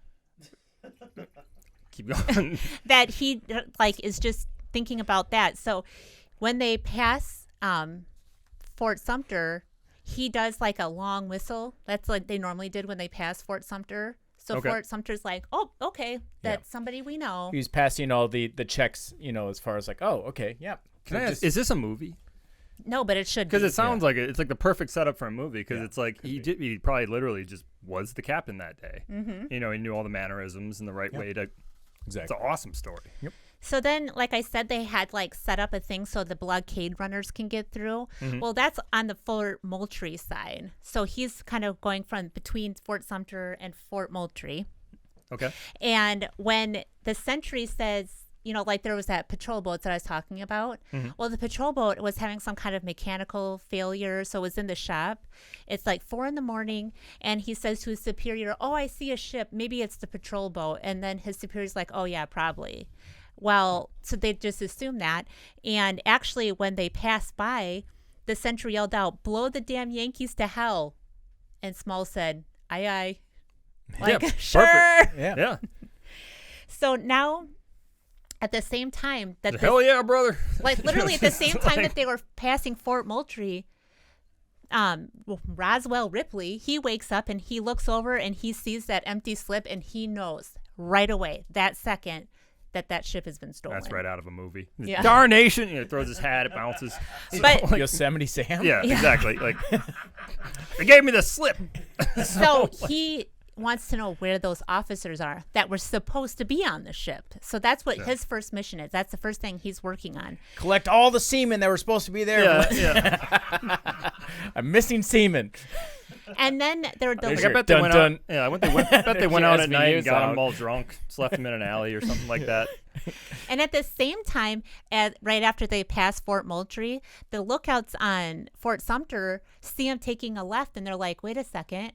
Keep going. that he like is just thinking about that. So when they pass Fort Sumter, he does like a long whistle. That's like they normally did when they pass Fort Sumter. So Okay. Fort Sumter's like, oh, okay, that's somebody we know. He was passing all the checks, you know, as far as like, oh, okay, yeah. Can I ask, is this a movie? No, but it should be. Because it sounds like it's like the perfect setup for a movie. Because it's like he probably literally just was the captain that day. Mm-hmm. You know, he knew all the mannerisms and the right way to. Exactly. It's an awesome story. Yep. So then, like I said, they had like set up a thing so the blockade runners can get through. Well, that's on the Fort Moultrie side. So he's kind of going from between Fort Sumter and Fort Moultrie. Okay. And when the sentry says, you know, like there was that patrol boat that I was talking about. Well, the patrol boat was having some kind of mechanical failure, so it was in the shop. It's like 4 a.m, and he says to his superior, "Oh, I see a ship. Maybe it's the patrol boat." And then his superior's like, "Oh yeah, probably." Well, so they just assume that. And actually, when they passed by, the sentry yelled out, "Blow the damn Yankees to hell!" And Small said, "Aye, aye." Like, Yeah, sure. perfect. Yeah. Yeah. So now, at the same time that this, Hell yeah, brother. like literally at the same time that they were passing Fort Moultrie, Roswell Ripley, he wakes up and he looks over and he sees that empty slip and he knows right away that second that ship has been stolen. That's right out of a movie. Yeah. Darnation! You know, throws his hat, it bounces. But Yosemite Sam. Yeah, exactly. Like they gave me the slip. so he wants to know where those officers are that were supposed to be on the ship. So that's what his first mission is. That's the first thing he's working on. Collect all the seamen that were supposed to be there. Yeah. I'm missing seamen. And then they're the Like, Sure. I bet they Dun, went dun. out. Yeah, I bet they went out at night and SVU's got out. them all drunk, just left them in an alley or something like that. And at the same time, right after they pass Fort Moultrie, the lookouts on Fort Sumter see them taking a left, and they're like, wait a second,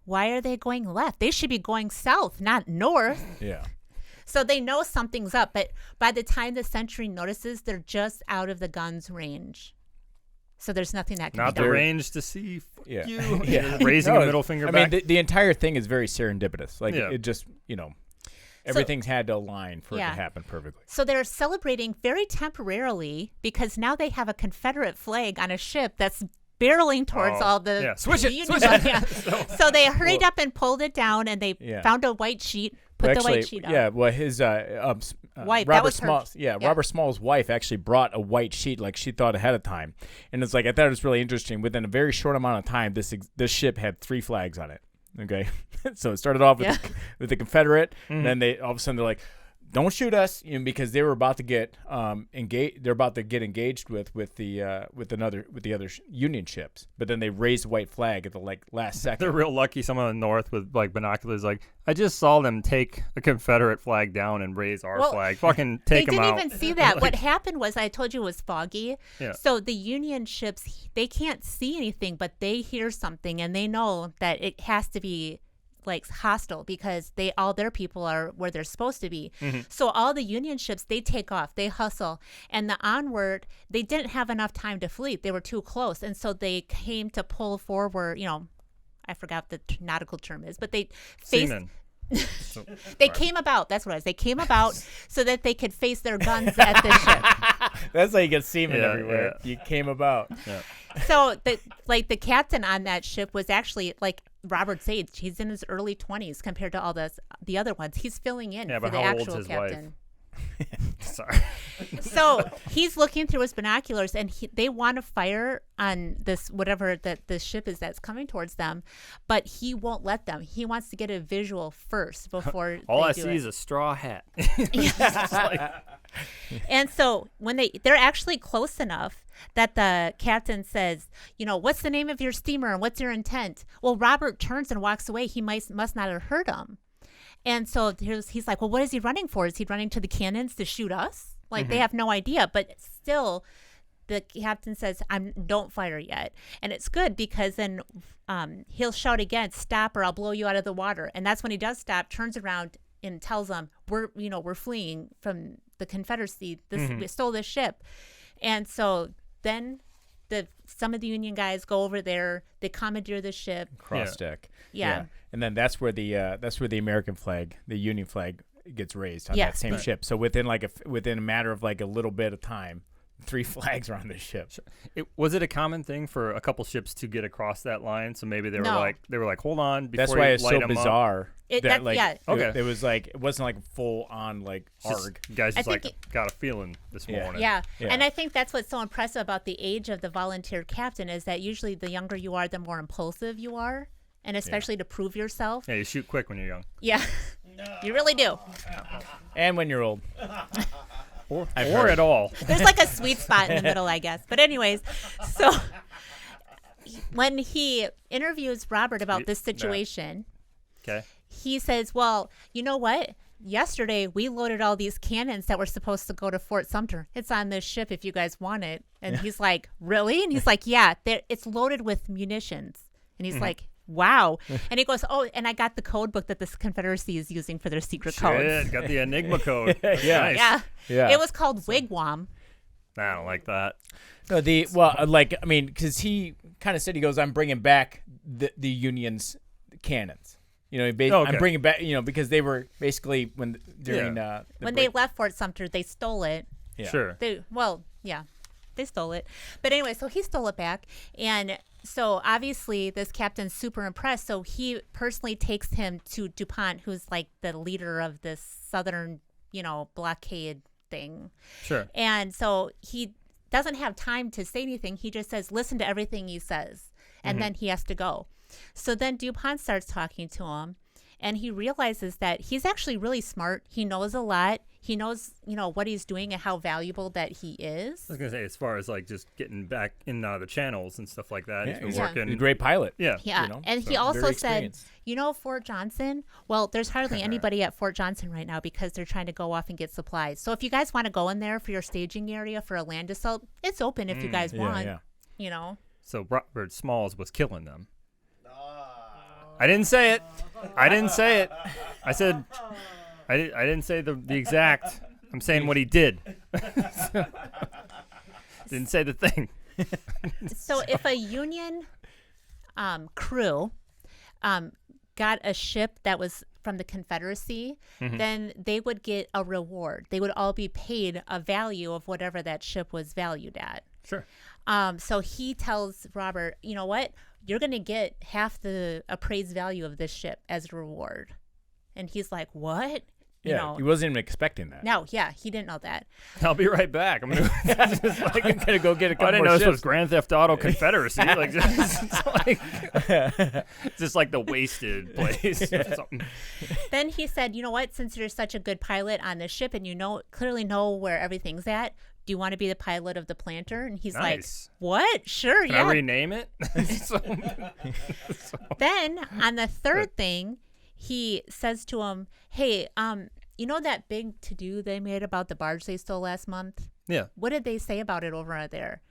why are they going left? They should be going south, not north. Yeah. So they know something's up, but by the time the sentry notices, they're just out of the gun's range. So there's nothing that can Not be the done. range to see. Yeah. You. Yeah. Raising No, a middle finger I back. mean, the entire thing is very serendipitous. Like, Yeah. it just, you know, everything's had to align for it Yeah. to happen perfectly. So they're celebrating very temporarily because now they have a Confederate flag on a ship that's barreling towards Oh, all the yeah. Switch it, Union switch guns. it. Yeah. So they hurried up and pulled it down, and they Yeah. found a white sheet, put the white sheet up. Yeah, well, his wife. That Robert was her. Small's, Robert Small's wife actually brought a white sheet, like she thought ahead of time, and it's like I thought it was really interesting. Within a very short amount of time, this ship had 3 flags on it. Okay, so it started off with the Confederate, and then they all of a sudden they're like, "Don't shoot us," because they were about to get engaged. They're about to get engaged with the other Union ships. But then they raised the white flag at the last second. They're real lucky. Someone in the north with binoculars, I just saw them take a Confederate flag down and raise our flag. Fucking take them out. They didn't even see that. What happened was, I told you it was foggy. Yeah. So the Union ships, they can't see anything, but they hear something and they know that it has to be hostile because all their people are where they're supposed to be. So all the Union ships, they take off, they hustle, and the Onward, they didn't have enough time to flee. They were too close, and so they came to pull forward. I forgot what the nautical term is, but they faced. They came about. That's what it was. They came about so that they could face their guns at the ship. That's how you get seamen everywhere. Yeah. You came about. Yeah. So the captain on that ship was actually Robert's age. He's in his early 20s compared to all the other ones. He's filling in for the actual captain. Sorry. So he's looking through his binoculars, and they want to fire on this whatever that the ship is that's coming towards them, but he won't let them. He wants to get a visual first before all they I do see it. is a straw hat. And so when they're actually close enough that the captain says, what's the name of your steamer and what's your intent? Well, Robert turns and walks away. He must not have heard him. And so he's like, well, what is he running for? Is he running to the cannons to shoot us? They have no idea. But still, the captain says, don't fire yet. And it's good because then he'll shout again, stop or I'll blow you out of the water. And that's when he does stop, turns around and tells them, we're fleeing from the Confederacy. We stole this ship. And so then some of the Union guys go over there. They commandeer the ship. Cross deck. Yeah. And then that's where the American flag, the Union flag, gets raised on that same ship. So within a matter of a little bit of time, 3 flags are on this ship. Was it a common thing for a couple ships to get across that line? So maybe they were like, hold on. Before that's why it's so bizarre. It wasn't full on arg. Guys just got a feeling this morning. Yeah. And I think that's what's so impressive about the age of the volunteer captain is that usually the younger you are, the more impulsive you are, and especially to prove yourself. Yeah, you shoot quick when you're young. Yeah, you really do. And when you're old. Or at all. There's a sweet spot in the middle, I guess. But anyways, so when he interviews Robert about this situation, he says, well, you know what? Yesterday, we loaded all these cannons that were supposed to go to Fort Sumter. It's on this ship if you guys want it. And he's like, really? And he's like, yeah, it's loaded with munitions. And he's like, wow. And he goes, oh, and I got the code book that this Confederacy is using for their secret codes. Got the Enigma code. Nice. Yeah. It was called Wigwam. I don't like that. No, because he kind of said, he goes, I'm bringing back the Union's cannons. I'm bringing back, because they were basically when they left Fort Sumter, they stole it. Yeah. Sure. They stole it. But anyway, so he stole it back. And so obviously this captain's super impressed. So he personally takes him to DuPont, who's the leader of this southern, blockade thing. Sure. And so he doesn't have time to say anything. He just says, listen to everything he says. And then he has to go. So then DuPont starts talking to him. And he realizes that he's actually really smart. He knows a lot. He knows, what he's doing and how valuable that he is. I was going to say, as far as just getting back in the channels and stuff like that. Yeah, he's been working. He's a great pilot. Yeah. Yeah. And he also said, Fort Johnson, well, there's hardly anybody at Fort Johnson right now because they're trying to go off and get supplies. So if you guys want to go in there for your staging area for a land assault, it's open if you guys want. Yeah. So Robert Smalls was killing them. I didn't say it. I said I didn't say the exact. I'm saying what he did. Didn't say the thing. So if a Union crew got a ship that was from the Confederacy, then they would get a reward. They would all be paid a value of whatever that ship was valued at. Sure. So he tells Robert, you know what? You're going to get half the appraised value of this ship as a reward. And he's like, what? You know, he wasn't even expecting that. no, yeah, he didn't know that. I'll be right back. I'm gonna, I'm gonna go get a couple I didn't more know this was ships. Grand Theft Auto Confederacy. Like, it's just like the wasted place or something. Then he said, you know what, since you're such a good pilot on this ship and you clearly know where everything's at, do you want to be the pilot of the planter? And he's Nice. like, what? Sure, Can yeah. I rename it? Then on the third thing, he says to him, hey, you know that big to-do they made about the barge they stole last month? Yeah. What did they say about it over there?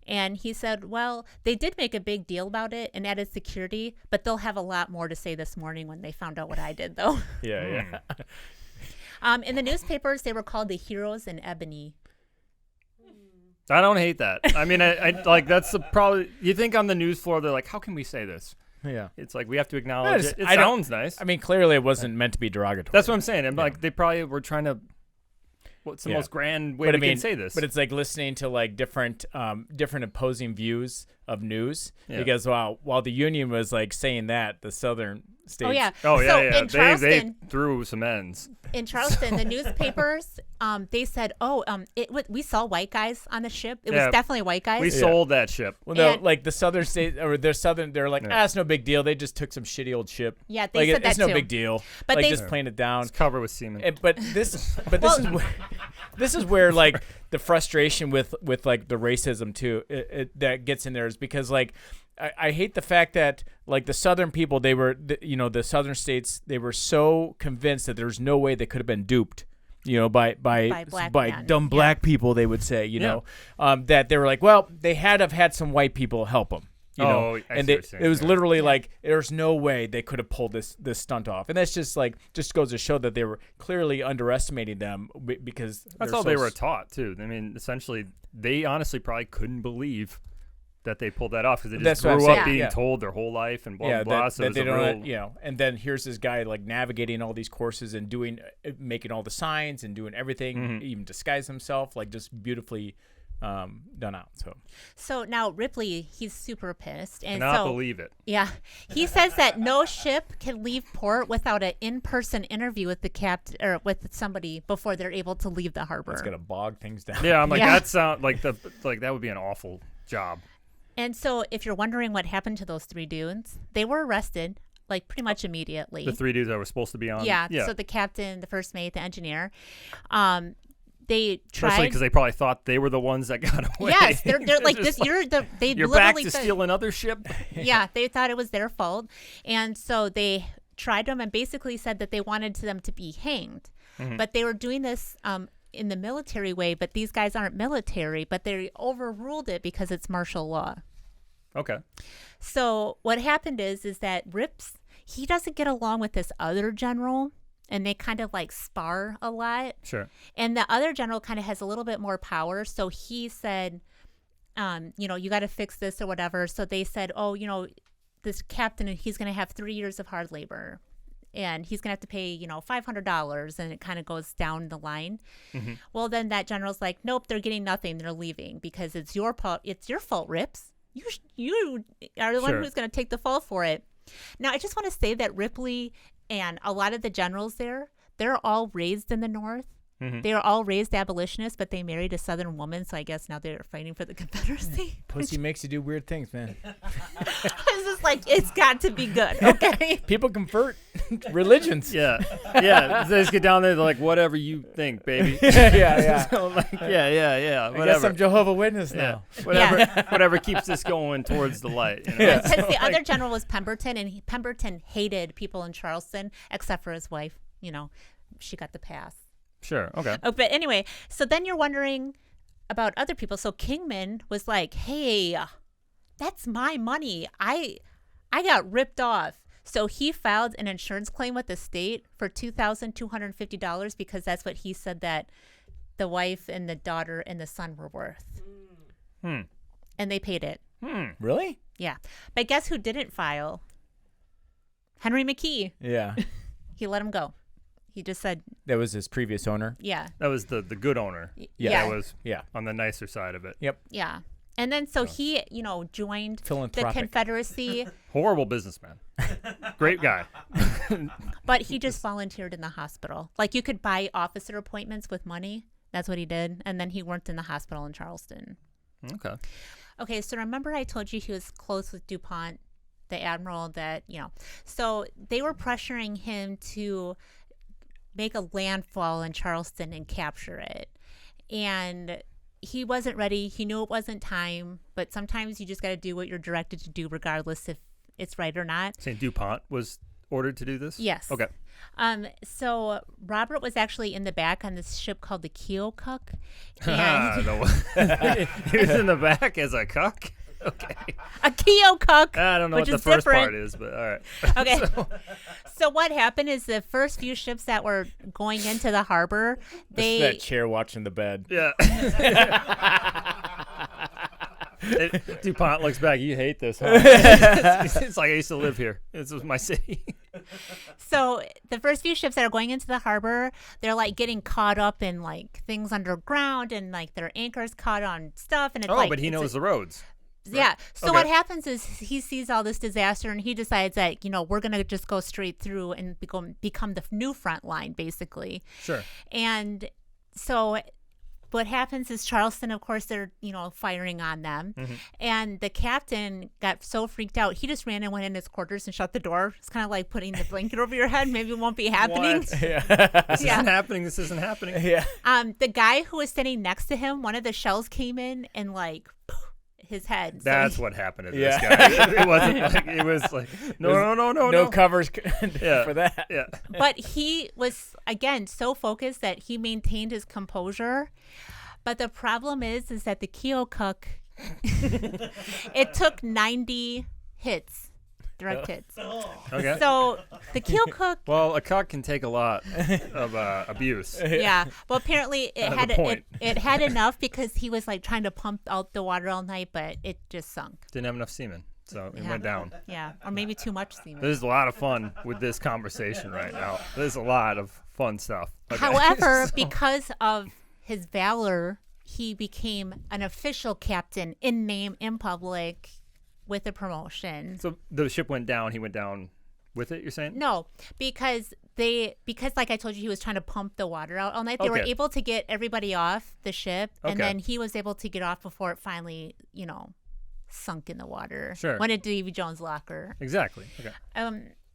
And he said, well, they did make a big deal about it and added security, but they'll have a lot more to say this morning when they found out what I did, though. Yeah. In the newspapers, they were called the heroes in ebony. I don't hate that. I mean, I like that's probably. You think on the news floor, they're like, how can we say this? Yeah. It's like we have to acknowledge it. It I don't- sounds nice. I mean, clearly it wasn't meant to be derogatory. That's what I'm saying. And like they probably were trying to. What's the Yeah. most grand way But we can say this? But it's like listening to like different opposing views of news Yeah. because while the Union was like saying that, the Southern states. Oh, yeah. Oh yeah, So yeah. in They Charleston, threw some ends. in Charleston, the newspapers, they said, we saw white guys on the ship. It Yeah. was definitely white guys. We sold that ship. Well, no, And- like the Southern states or they're Southern, they're like, Yeah. it's no big deal. They just took some shitty old ship. Yeah, they like, said it's that no too. big deal. But like they- just playing it down. It's covered with semen. But this is this is where like the frustration with like the racism too that gets in there is because like I hate the fact that like the Southern people the Southern states they were so convinced that there's no way they could have been duped. By black men. dumb black people, they would say, that they were like, well, they had to have had some white people help them. I And see what you're saying, it was yeah. literally like there's no way they could have pulled this stunt off, and that's just goes to show that they were clearly underestimating them because That's they're all so they were taught too. I mean, essentially, they honestly probably couldn't believe that they pulled that off because they just That's what I'm grew up saying. being Yeah. told their whole life and blah yeah, blah blah. that So it's they a don't, real, and then here's this guy like navigating all these courses and making all the signs and doing everything, Mm-hmm. even disguise himself, like just beautifully done out. So now Ripley, he's super pissed. And cannot so, believe it. yeah, he says that no ship can leave port without an in-person interview with the captain or with somebody before they're able to leave the harbor. It's gonna bog things down. Yeah, I'm like Yeah. that sound like that would be an awful job. And so if you're wondering what happened to those three dudes, they were arrested like pretty much immediately. The three dudes that were supposed to be on. Yeah. So the captain, the first mate, the engineer, they especially tried. because they probably thought they were the ones that got away. Yes, they're like Just this. They You're back literally to said- steal another ship. Yeah, they thought it was their fault, and so they tried them and basically said that they wanted them to be hanged, but they were doing this in the military way. But these guys aren't military, but they overruled it because it's martial law. Okay. So what happened is that Rips, he doesn't get along with this other general, and they kind of like spar a lot. Sure. And the other general kind of has a little bit more power. So he said, you got to fix this or whatever. So they said, this captain, he's going to have 3 years of hard labor. And he's going to have to pay, $500. And it kind of goes down the line. Mm-hmm. Well, then that general's like, nope, they're getting nothing. They're leaving because it's your fault, Rips. You are the one Sure. who's going to take the fall for it. Now, I just want to say that Ripley and a lot of the generals there, they're all raised in the North. Mm-hmm. They are all raised abolitionists, but they married a Southern woman, so I guess now they're fighting for the Confederacy. Pussy makes you do weird things, man. It's just like, it's got to be good, okay? People convert religions. Yeah. Yeah. They just get down there. They're like, whatever you think, baby. yeah. So I'm like, yeah. I guess Whatever. I'm Jehovah's Witness Yeah. now. Whatever keeps this going towards the light. You know? Yeah. Because the other general was Pemberton, and Pemberton hated people in Charleston, except for his wife. She got the pass. Sure. Okay. Oh, but anyway, so then you're wondering about other people. So Kingman was like, hey, that's my money. I got ripped off. So he filed an insurance claim with the state for $2,250 because that's what he said that the wife and the daughter and the son were worth. And they paid it. Really? Yeah. But guess who didn't file? Henry McKee. Yeah. He let him go. He just said, That was his previous owner. yeah. That was the good owner. Yeah. That was Yeah. on the nicer side of it. Yep. Yeah. And then so he, joined the Philanthropic. Confederacy. Horrible businessman. Great guy. But he just volunteered in the hospital. Like, you could buy officer appointments with money. That's what he did. And then he worked in the hospital in Charleston. Okay. Okay, so remember I told you he was close with DuPont, the admiral that, So they were pressuring him to make a landfall in Charleston and capture it. And he wasn't ready. He knew it wasn't time. But sometimes you just got to do what you're directed to do, regardless if it's right or not. St. DuPont was ordered to do this? Yes. Okay. So Robert was actually in the back on this ship called the Keokuk. He was in the back as a cuck? Okay. A Keokuk. I don't know what which the is first different. part is, but all right. Okay. So what happened is the first few ships that were going into the harbor, This is that chair watching the bed. Yeah. DuPont looks back. You hate this, huh? It's like I used to live here. This was my city. So the first few ships that are going into the harbor, they're like getting caught up in like things underground and like their anchors caught on stuff. And it's But he knows the roads. Yeah. So Okay. what happens is he sees all this disaster and he decides that, we're going to just go straight through and become the new front line, basically. Sure. And so what happens is Charleston, of course, they're, firing on them. Mm-hmm. And the captain got so freaked out, he just ran and went in his quarters and shut the door. It's kind of like putting the blanket over your head. Maybe it won't be happening. What? This isn't happening. This isn't happening. Yeah. The guy who was sitting next to him, one of the shells came in and like his head. So That's what happened to this Yeah. guy. It wasn't like, it was like, no. No covers Yeah. for that. Yeah. But he was, again, so focused that he maintained his composure. But the problem is that the Keokuk, it took 90 hits, direct hits. Okay. So the Keokuk, Well, a cuck can take a lot of abuse. yeah. Well, apparently it Out of had the point. it had enough because he was like trying to pump out the water all night, but it just sunk. Didn't have enough semen, so it Yeah. went down. Yeah, or maybe too much semen. There's a lot of fun with this conversation right now. There's a lot of fun stuff. Okay. However, So- because of his valor, he became an official captain in name, in public, with a promotion. So the ship went down. He went down with it, you're saying? No, because like I told you, he was trying to pump the water out all night. They were Okay. able to get everybody off the ship, and Okay. then he was able to get off before it finally, sunk in the water. Sure. Went into Davy Jones' locker. Exactly. Okay.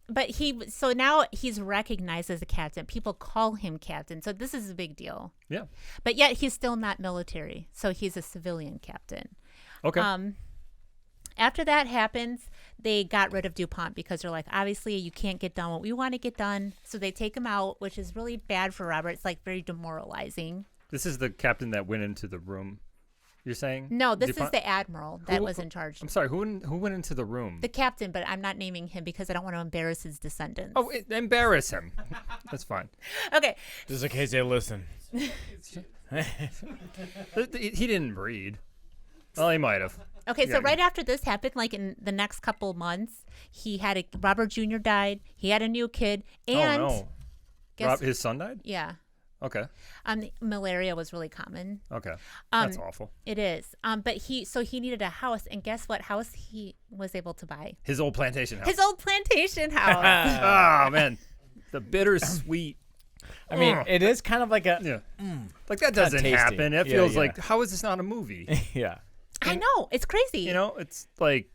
But so now he's recognized as a captain. People call him captain. So this is a big deal. Yeah. But yet he's still not military. So he's a civilian captain. Okay. After that happens, they got rid of DuPont because they're like, obviously you can't get done what we want to get done. So they take him out, which is really bad for Robert. It's like very demoralizing. This is the captain that went into the room, you're saying? No, this DuPont? is the admiral that was in charge. I'm sorry, who went into the room? The captain, but I'm not naming him because I don't want to embarrass his descendants. Embarrass him. That's fine. Okay. Just in case they listen. He didn't breed. Well, he might have. Okay, so Yeah. right after this happened, like in the next couple months, Robert Jr. died. He had a new kid, and Oh no. guess, His son died? yeah, Okay. malaria was really common. Okay. That's awful. It is. But he needed a house, and guess what house he was able to buy? His old plantation house. His old plantation house. Oh man, the bittersweet. I mean, Ugh. it is kind of like a Yeah. Like that doesn't tasty. happen. It Yeah, feels yeah. like, how is this not a movie? yeah. I know, it's crazy. You know, it's like,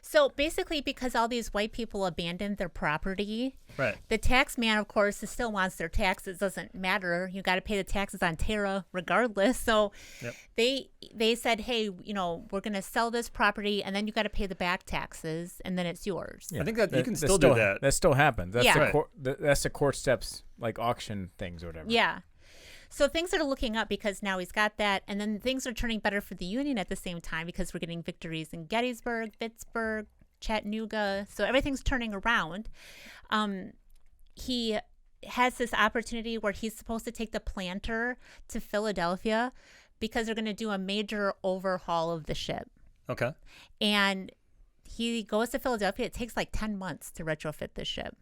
So basically, because all these white people abandoned their property, right. the tax man, of course, still wants their taxes. Doesn't matter. You got to pay the taxes on Terra regardless. So Yep. they said, hey, we're going to sell this property, and then you got to pay the back taxes, and then it's yours. I think that you can still do that. That still happens. That's Yeah. that's the court steps, like auction things or whatever. Yeah. So things are looking up because now he's got that, and then things are turning better for the Union at the same time because we're getting victories in Gettysburg, Vicksburg, Chattanooga. So everything's turning around. He has this opportunity where he's supposed to take the planter to Philadelphia because they're going to do a major overhaul of the ship. Okay. And he goes to Philadelphia. It takes like 10 months to retrofit the ship.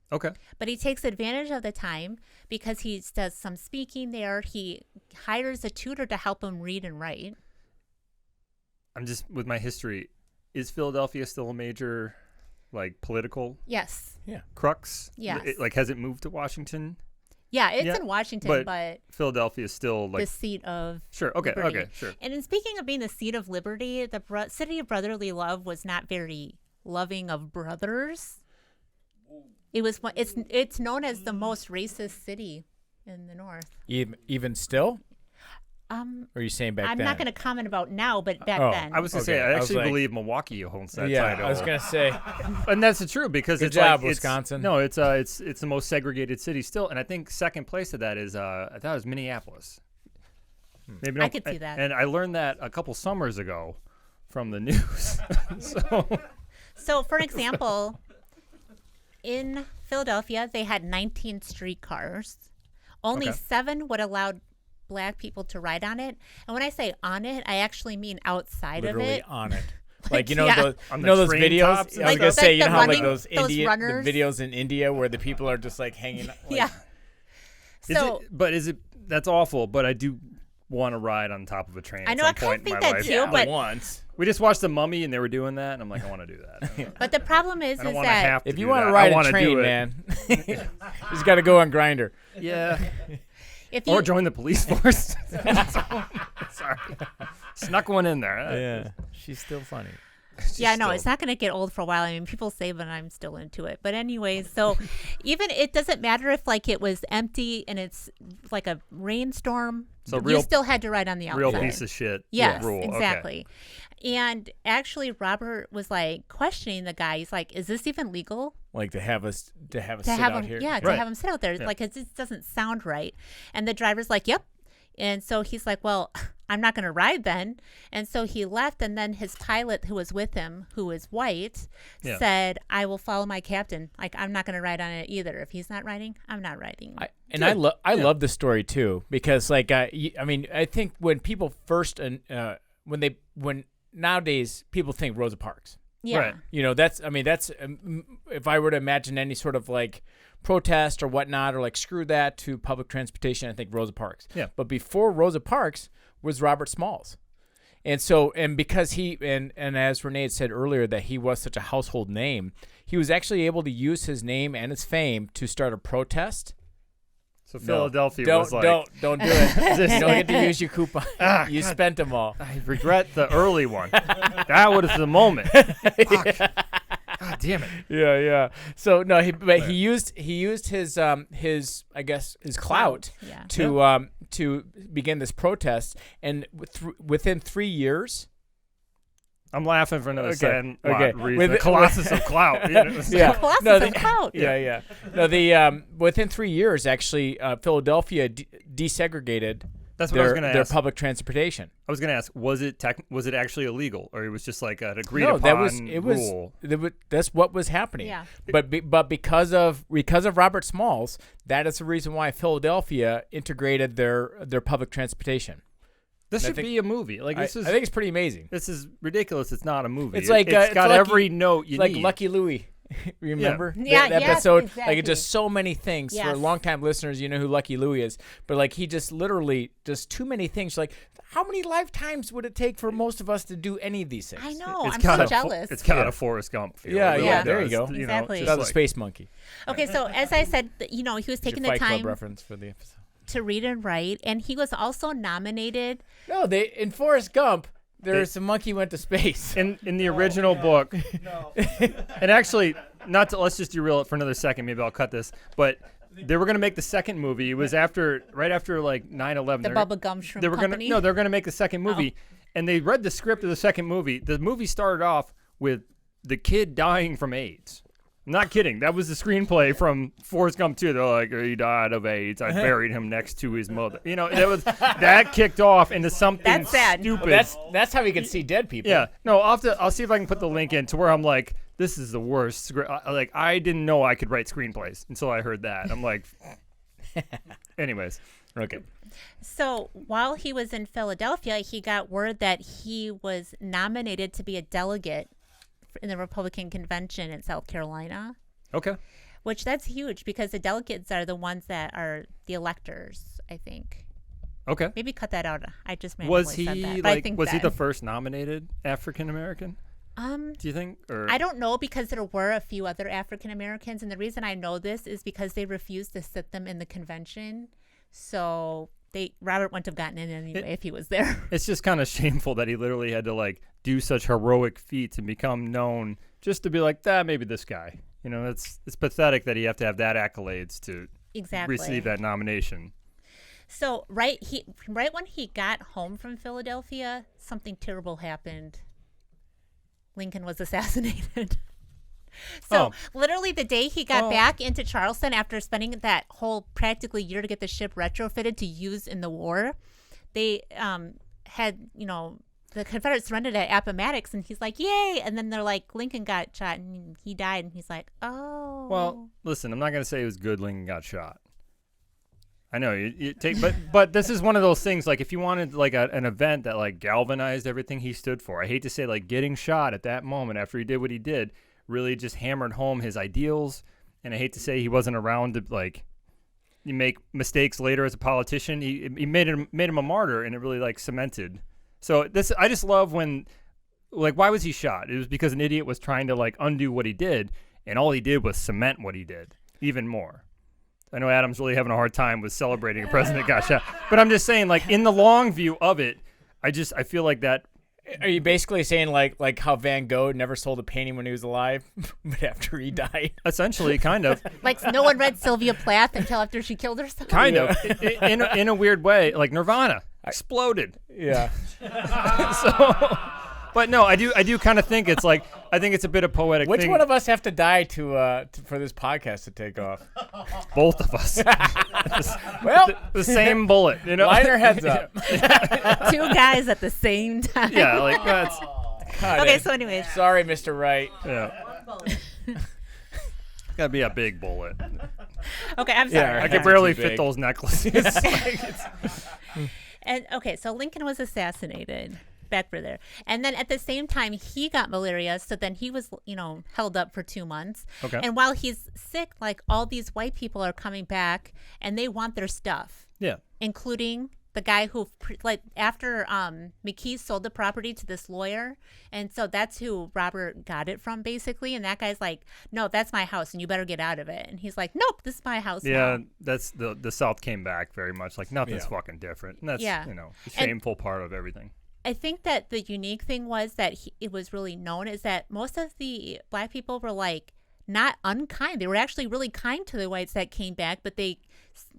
Okay. But he takes advantage of the time because he does some speaking there. He hires a tutor to help him read and write. I'm just, with my history, is Philadelphia still a major like political Yes. crux? Yes. Like, has it moved to Washington? Yeah, it's Yeah, in Washington, but Philadelphia is still like the seat of sure. Okay, liberty. okay, sure. And in speaking of being the seat of liberty, the city of brotherly love was not very loving of brothers. It was. It's known as the most racist city in the North. Even still? Or are you saying back I'm then? not going to comment about now, but back Oh, then. I was gonna say Okay, I I was actually like- believe Milwaukee owns that yeah, title. I was gonna say. And that's the truth because Good it's job, like, Wisconsin. No, it's the most segregated city still, and I think second place to that is I thought it was Minneapolis. Maybe I could see that. And I learned that a couple summers ago from the news. So, for example, in Philadelphia, they had 19 streetcars. Only Okay. 7 would allow Black people to ride on it. And when I say on it, I actually mean outside Literally of it. on it. Like, you know, yeah. those, On you the know those train videos? tops and I was Like going to the- say, you the know how like running- those those runners? the videos in India where the people are just like hanging like, Yeah. So That's awful, but I do want to ride on top of a train I at know, some I kinda point in think my that life. too, yeah, but- once. We just watched The Mummy and they were doing that, and I'm like, I want to do that. but the problem is I don't want to that have to If you do want to that. ride I a wanna train, do it. man, you just got to go on Grinder. Yeah. if you Or join the police force. Sorry. Snuck one in there. Yeah, she's still funny. yeah, no, still- it's not going to get old for a while. I mean, people say, but I'm still into it. But anyways, so even it doesn't matter if like it was empty and it's like a rainstorm. So you real- still had to ride on the outside. Real piece of shit Yes, rule. Okay. exactly. And actually, Robert was like questioning the guy. He's like, "Is this even legal Like to have us sit have out him? here. Yeah, to Right. have him sit out there. Yeah. Like, it just doesn't sound right." And the driver's like, "Yep." And so he's like, "Well, I'm not going to ride then." And so he left. And then his pilot, who was with him, who is white, Yeah. said, "I will follow my captain. Like, I'm not going to ride on it either. If he's not riding, I'm not riding." I love the story too because like I mean I think when people first when nowadays people think Rosa Parks. yeah. Right. You know, that's if I were to imagine any sort of like protest or whatnot, or like screw that to public transportation, I think Rosa Parks. Yeah. But before Rosa Parks was Robert Smalls. And so, and because he, and as Renee had said earlier, that he was such a household name, he was actually able to use his name and his fame to start a protest. So Philadelphia don't, was like, don't do it. You don't get to use your coupon. You spent them all. I regret the early one. That was the moment. Fuck. God damn it. Yeah. So no, he used his I guess his clout Yeah. to begin this protest, and within 3 years. I'm laughing for another second. Okay. Reason. The Colossus of Clout. You know? Yeah. Colossus of clout. Yeah. No, within 3 years, actually, Philadelphia desegregated That's what I was going to their ask. public transportation. I was going to ask, was it actually illegal, or it was just like an agreed No, upon it rule? was that's what was happening. Yeah. But because of Robert Smalls, that is the reason why Philadelphia integrated their public transportation. This I should think- be a movie. Like I this is. think it's pretty amazing. This is ridiculous. It's not a movie. It's like it's got Lucky- every note you Like need. Lucky Louie. Remember Yeah, that yes, episode? Like exactly. it's just so many things. For Yes. longtime listeners, you know who Lucky Louie is. But like he just literally just too many things. Like how many lifetimes would it take for most of us to do any of these things? I know. It's I'm got so a jealous. It's got a Forrest Gump feel. Yeah, It really yeah, there you does. go. You Exactly. know, That just was like- Space Monkey. Okay, so as I said, he was taking the Fight Club time reference for the episode. to read and write, and he was also nominated. No, in Forrest Gump, there's a monkey went to space. in the original book. And actually, let's just derail it for another second. Maybe I'll cut this. But they were going to make the second movie. It was right after like 9/11. The Bubba Gum Shrimp They were Company? they're going to make the second movie, and they read the script of the second movie. The movie started off with the kid dying from AIDS. I'm not kidding. That was the screenplay from Forrest Gump 2. They're like, he died of AIDS. I buried him next to his mother. You know, that kicked off into something That's sad. stupid. That's how we can see dead people. Yeah, no, I'll see if I can put the link in to where I'm like, this is the worst. Like, I didn't know I could write screenplays until I heard that. I'm like, anyways. Okay. So while he was in Philadelphia, he got word that he was nominated to be a delegate in the Republican convention in South Carolina, Okay. which that's huge because the delegates are the ones that are the electors, I think. Okay. Maybe cut that out. I just manually Was said he that. But I like? think Was he that- the first nominated African American? Do you think? Or I don't know, because there were a few other African Americans, and the reason I know this is because they refused to sit them in the convention. So Robert wouldn't have gotten in anyway if he was there. It's just kind of shameful that he literally had to like do such heroic feats and become known just to be like, maybe this guy. You know, it's pathetic that you have to have that accolades to receive that nomination. So right when he got home from Philadelphia, something terrible happened. Lincoln was assassinated. So literally the day he got back into Charleston after spending that whole practically year to get the ship retrofitted to use in the war, they had, the Confederates surrendered at Appomattox, and he's like, yay. And then they're like, Lincoln got shot and he died. And he's like, oh. Well, listen, I'm not going to say it was good Lincoln got shot. I know you take, but this is one of those things. Like, if you wanted like an event that like galvanized everything he stood for, I hate to say like getting shot at that moment after he did what he did really just hammered home his ideals. And I hate to say he wasn't around to like you make mistakes later as a politician. He made him a martyr, and it really like cemented. So I just love when like, why was he shot? It was because an idiot was trying to like undo what he ddid, and all he did was cement what he did even more. I know Adam's really having a hard time with celebrating a president got shot, but I'm just saying, like, in the long view of it, I feel like that. Are you basically saying like how Van Gogh never sold a painting when he was alive, but after he died? Essentially, kind of. Like, no one read Sylvia Plath until after she killed herself. Kind of, in a weird way, like Nirvana exploded. Yeah. So. But no, I do kind of think it's like, I think it's a bit of poetic. Which thing. one of us have to die to for this podcast to take off? Both of us. Well, the same bullet. Line our heads up. Two guys at the same time. Yeah, like that's. Okay, so anyways. Sorry, Mr. Wright. Yeah. Gotta be a big bullet. Okay, I'm sorry. Yeah, I could barely fit those necklaces. And okay, so Lincoln was assassinated. Back for there. And then at the same time, he got malaria. So then he was, held up for 2 months. Okay. And while he's sick, like, all these white people are coming back and they want their stuff. Yeah. Including the guy who, after McKee sold the property to this lawyer. And so that's who Robert got it from, basically. And that guy's like, no, that's my house and you better get out of it. And he's like, nope, this is my house now. That's the South came back very much like nothing's fucking different. And that's, the shameful part of everything. I think that the unique thing was that it was really known is that most of the black people were like not unkind. They were actually really kind to the whites that came back, but they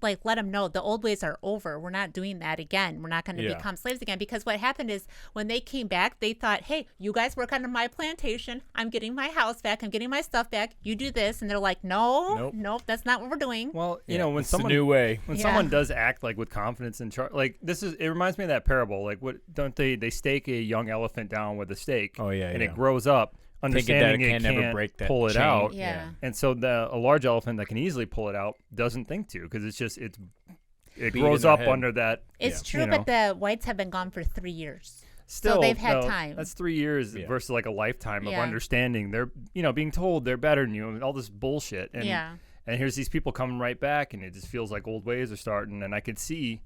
like let them know the old ways are over. We're not doing that again. We're not going to become slaves again. Because what happened is when they came back, they thought, hey, you guys work under my plantation. I'm getting my house back. I'm getting my stuff back. You do this. And they're like, nope, that's not what we're doing. Well, when it's someone a new way. When someone does act like with confidence and like it reminds me of that parable. Like, what don't they stake a young elephant down with a stake? Oh yeah, and it grows up. Understanding it can't never break that pull it chain. out, Yeah. And so a large elephant that can easily pull it out doesn't think to, because it grows up under that. It's true, but the whites have been gone for 3 years. Still, so they've had time. That's 3 years versus like a lifetime of understanding. They're being told they're better than you and all this bullshit. And, and here's these people coming right back, and it just feels like old ways are starting. And I could see,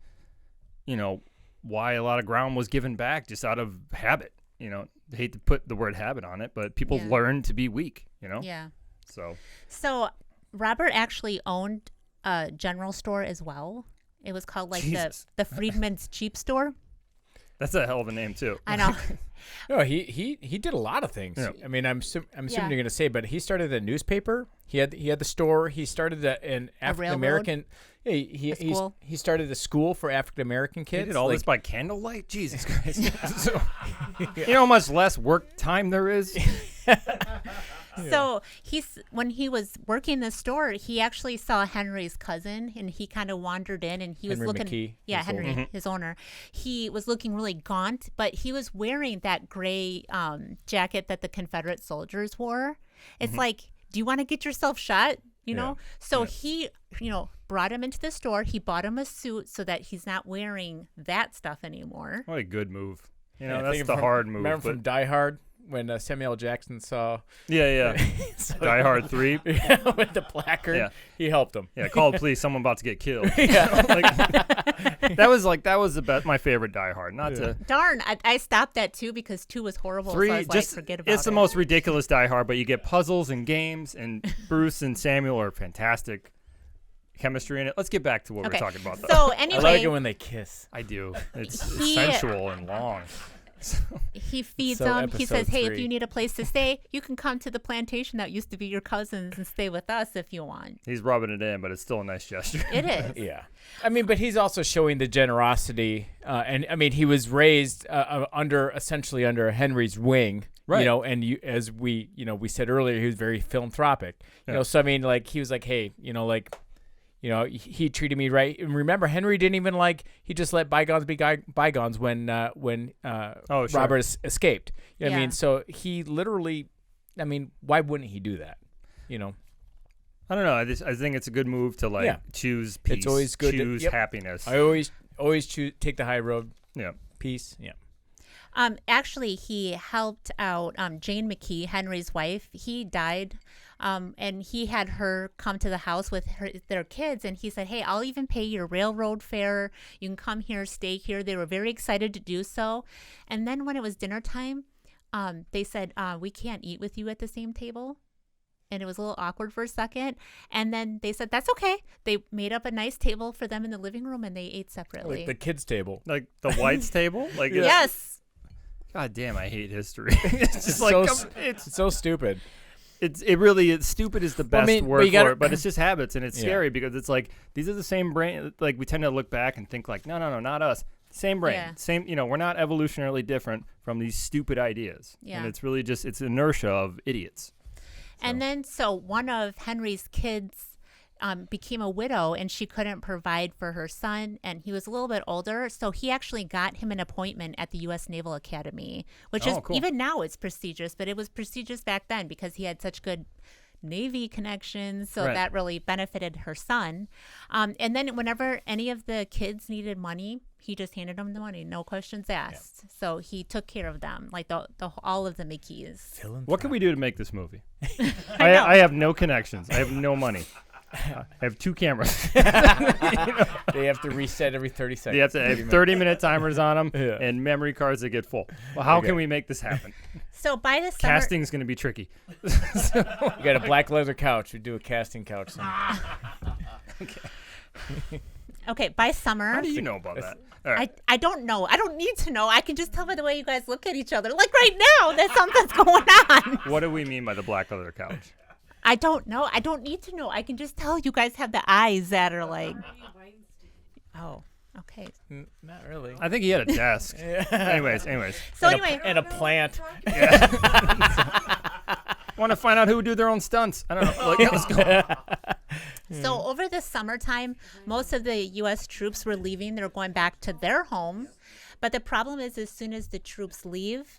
why a lot of ground was given back just out of habit. I hate to put the word habit on it, but people learn to be weak, Yeah. So Robert actually owned a general store as well. It was called like the Freedman's Cheap Store. That's a hell of a name too. I know. No, he did a lot of things. Yeah. I mean, I'm assuming you're going to say, but he started a newspaper. He had the store. He started an African American. Yeah, he started a school for African American kids. He did all this by candlelight. Jesus Christ! You know how much less work time there is. So when he was working the store, he actually saw Henry's cousin, and he kind of wandered in, and he was looking. McKee, Henry, his owner. He was looking really gaunt, but he was wearing that gray jacket that the Confederate soldiers wore. It's like, do you want to get yourself shot? So he, brought him into the store. He bought him a suit so that he's not wearing that stuff anymore. What a good move. That's the hard move. Remember from Die Hard? when Samuel L. Jackson saw Yeah. so- Die Hard 3. with the placard, Yeah. he helped him. Yeah, call the police. Someone about to get killed. Yeah. that was the best. My favorite Die Hard. Not to Darn, I stopped at 2 because 2 was horrible. 3. So I was Just like, forget about it. it's the most ridiculous Die Hard, but you get puzzles and games, and Bruce and Samuel are fantastic chemistry in it. Let's get back to what we're talking about, though. So I anyway, like it when they kiss. I do. It's He- sensual and long. he feeds So them. He says, episode hey, if 3. you need a place to stay, you can come to the plantation that used to be your cousin's and stay with us if you want. He's rubbing it in, but it's still a nice gesture. It is. Yeah, I mean, but he's also showing the generosity, and I mean, he was raised essentially under Henry's wing, Right. You know, and as we said earlier, he was very philanthropic, you know. So I mean, like he was like, hey, he treated me right. And remember, Henry didn't even he just let bygones be bygones when Sure. Robert escaped. You know what I Yeah. mean? So he literally, I mean, why wouldn't he do that? You know. I don't know. I think it's a good move to Yeah. choose peace. It's always good to- choose yep. happiness. I always take the high road. Yeah. Peace. Yeah. Actually, he helped out Jane McKee, Henry's wife. He died, and he had her come to the house with their kids, and he said, hey, I'll even pay your railroad fare. You can come here, stay here. They were very excited to do so. And then when it was dinner time, they said, we can't eat with you at the same table. And it was a little awkward for a second. And then they said, that's okay. They made up a nice table for them in the living room, and they ate separately. Like the kids' table. Like the White's table. Like Yes. God damn, I hate history. It's just It's so stupid. it's stupid is the best I mean, word but you gotta- for it, but it's just habits, and it's Yeah. scary because it's like these are the same brain. Like we tend to look back and think like, no, not us. Same brain, Yeah. same. We're not evolutionarily different from these stupid ideas. Yeah. And it's really just it's inertia of idiots. And then, so one of Henry's kids became a widow, and she couldn't provide for her son, and he was a little bit older, so he actually got him an appointment at the U.S. Naval Academy, which is, cool. even now it's prestigious, but it was prestigious back then because he had such good Navy connections, so Right. that really benefited her son. And then whenever any of the kids needed money, he just handed them the money, no questions asked. So he took care of them, like all of the McKees. What can we do to make this movie? I know. I have no connections. I have no money. I have 2 cameras. They have to reset every 30 seconds. You have to have 30-minute timers on them Yeah. and memory cards that get full. Well, how Okay. can we make this happen? So by the summer, Casting's going to be tricky. You got a black leather couch. We do a casting couch. Thing. okay, by summer, How do you know about that? All right. I don't know. I don't need to know. I can just tell by the way you guys look at each other. Like right now, that something's going on. What do we mean by the black leather couch? I don't know. I don't need to know. I can just tell you guys have the eyes that are like, oh, okay. Not really. I think he had a desk. Anyways. So anyway, And a plant. Want to find out who would do their own stunts? I don't know. Like, let's go. so over the summertime, most of the U.S. troops were leaving. They were going back to their home. But the problem is, as soon as the troops leave,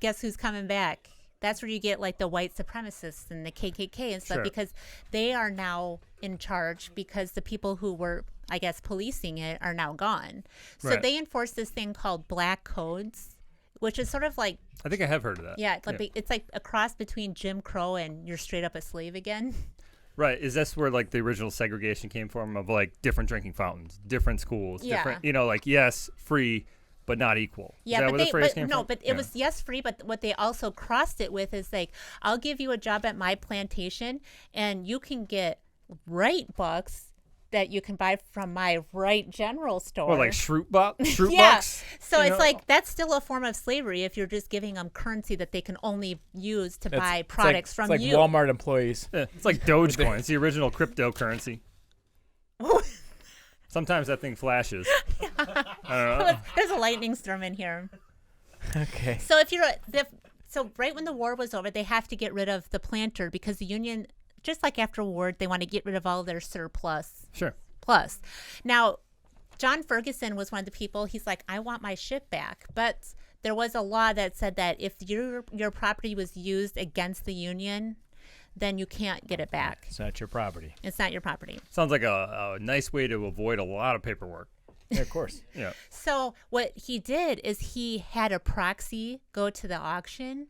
guess who's coming back? That's where you get like the white supremacists and the KKK and stuff, Sure. because they are now in charge because the people who were, I guess, policing it are now gone. So Right. they enforce this thing called black codes, which is sort of like, I think I have heard of that. yeah, it's like a cross between Jim Crow and you're straight up a slave again. Right. Is this where like the original segregation came from of like different drinking fountains, different schools, Yeah. different, like, yes, free, but not equal. Yeah, Is that but where the phrase came no, from? but it was yes free. But what they also crossed it with is like, I'll give you a job at my plantation, and you can get right bucks that you can buy from my right general store. Well, like Shroot bucks? yeah. Bucks? So You it's know? like that's still a form of slavery if you're just giving them currency that they can only use to buy products from it's like you. Walmart employees. Yeah, it's like Dogecoin. It's the original cryptocurrency. Sometimes that thing flashes. I don't know. There's a lightning storm in here. Okay. So if you're so right when the war was over, they have to get rid of the planter because the Union, just like after war, they want to get rid of all their surplus. Sure. Plus, now John Ferguson was one of the people. He's like, I want my ship back, but there was a law that said that if your property was used against the Union, then you can't get it back. It's not your property. It's not your property. Sounds like a nice way to avoid a lot of paperwork. Yeah, of course. Yeah. So what he did is he had a proxy go to the auction.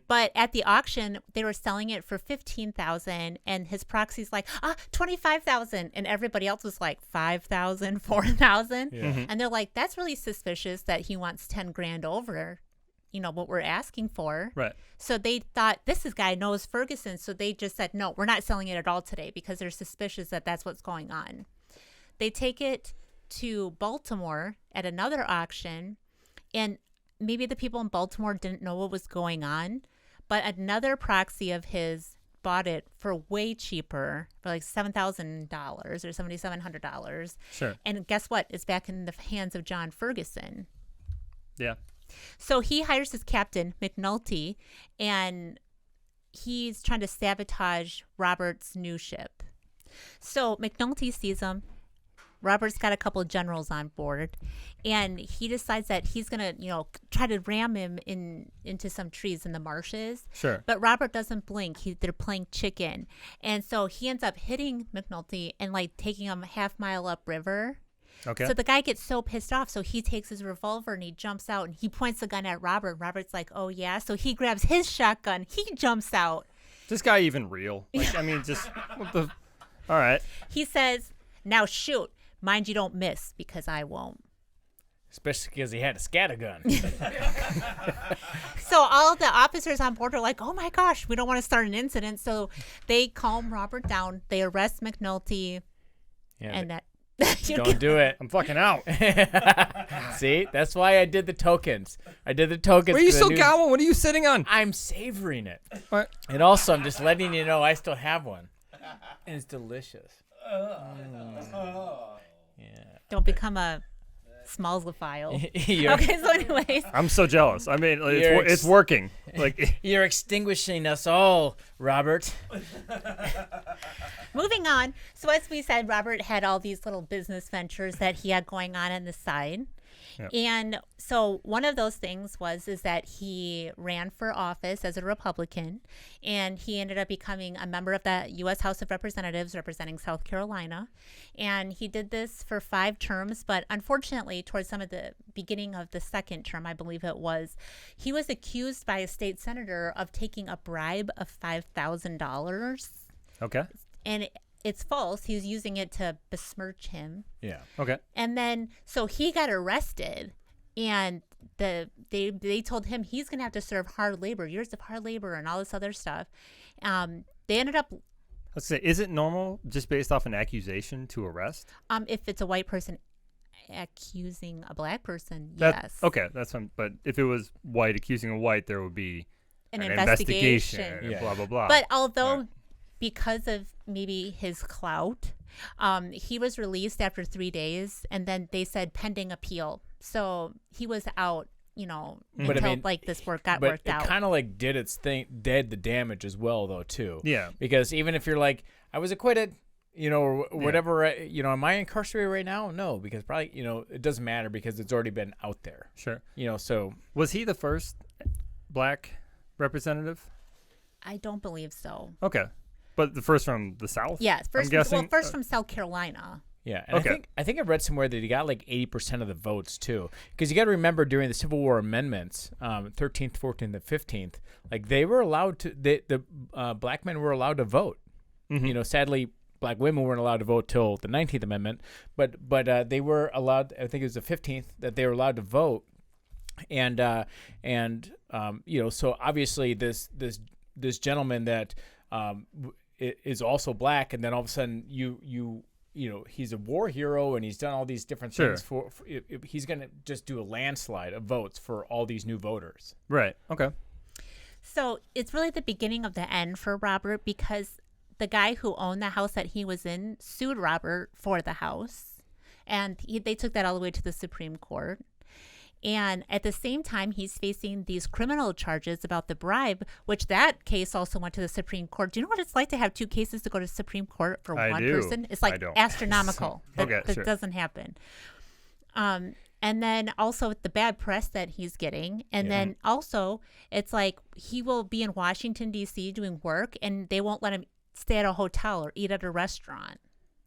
But at the auction, they were selling it for $15,000, and his proxy's like, $25,000, and everybody else was like $5,000, $4,000, and they're like, that's really suspicious that he wants 10 grand over, what we're asking for. Right. So they thought this guy knows Ferguson, so they just said, no, we're not selling it at all today because they're suspicious that that's what's going on. They take it to Baltimore at another auction, and maybe the people in Baltimore didn't know what was going on, but another proxy of his bought it for way cheaper, for like $7,000 or $7,700. Sure. And guess what? It's back in the hands of John Ferguson. Yeah. So he hires his captain, McNulty, and he's trying to sabotage Robert's new ship. So McNulty sees him. Robert's got a couple of generals on board, and he decides that he's going to, try to ram him into some trees in the marshes. Sure. But Robert doesn't blink. They're playing chicken. And so he ends up hitting McNulty and, taking him a half-mile upriver. Okay. So the guy gets so pissed off, so he takes his revolver and he jumps out, and he points the gun at Robert. Robert's like, oh, yeah? So he grabs his shotgun. He jumps out. This guy even real? I mean, just, what the... All right. He says, now shoot. Mind you don't miss, because I won't. Especially because he had a scattergun. So all of the officers on board are like, oh my gosh, we don't want to start an incident. So they calm Robert down. They arrest McNulty. Yeah, And that. don't do it. I'm fucking out. See, that's why I did the tokens. Why are you so gobble? What are you sitting on? I'm savoring it. What? And also, I'm just letting you know I still have one. And it's delicious. Yeah. Don't become a smallsophile. You're, Okay, so anyways. I'm so jealous. I mean, You're it's working. Like, you're extinguishing us all, Robert. Moving on. So as we said, Robert had all these little business ventures that he had going on the side. Yep. And so one of those things is that he ran for office as a Republican, and he ended up becoming a member of the U.S. House of Representatives representing South Carolina. And he did this for 5 terms, but unfortunately, towards some of the beginning of the second term, I believe it was, he was accused by a state senator of taking a bribe of $5,000. okay. And it's false. He was using it to besmirch him. Yeah. Okay. And then, so he got arrested, and they told him he's going to have to serve hard labor, years of hard labor and all this other stuff. They ended up... Let's say, is it normal just based off an accusation to arrest? If it's a white person accusing a black person, yes. Okay, that's fine. But if it was white accusing a white, there would be An investigation investigation. and blah, blah, blah. But although... Right. Because of maybe his clout, he was released after 3 days, and then they said pending appeal. So he was out, until this work got worked out. But it kind of did its thing, did the damage as well, though, too. Yeah. Because even if you're like, I was acquitted, or whatever, am I incarcerated right now? No, because probably, it doesn't matter because it's already been out there. Sure. So. Was he the first black representative? I don't believe so. Okay. But the first from the South? Yes, I'm guessing? first from South Carolina. Yeah, and okay. I think I read somewhere that he got 80% of the votes too, because you got to remember during the Civil War amendments, 13th, 14th, and 15th, they were allowed to the black men were allowed to vote. Mm-hmm. Sadly, black women weren't allowed to vote till the 19th Amendment, but they were allowed. I think it was the 15th that they were allowed to vote, and so obviously this gentleman that is also black, and then all of a sudden he's a war hero and he's done all these different things for he's going to just do a landslide of votes for all these new voters. Right. Okay. So it's really the beginning of the end for Robert, because the guy who owned the house that he was in sued Robert for the house, and they took that all the way to the Supreme Court. And at the same time, he's facing these criminal charges about the bribe, which that case also went to the Supreme Court. Do you know what it's like to have 2 cases to go to the Supreme Court for one person? It's astronomical. That doesn't happen. And then also the bad press that he's getting. And then also it's he will be in Washington, D.C. doing work, and they won't let him stay at a hotel or eat at a restaurant.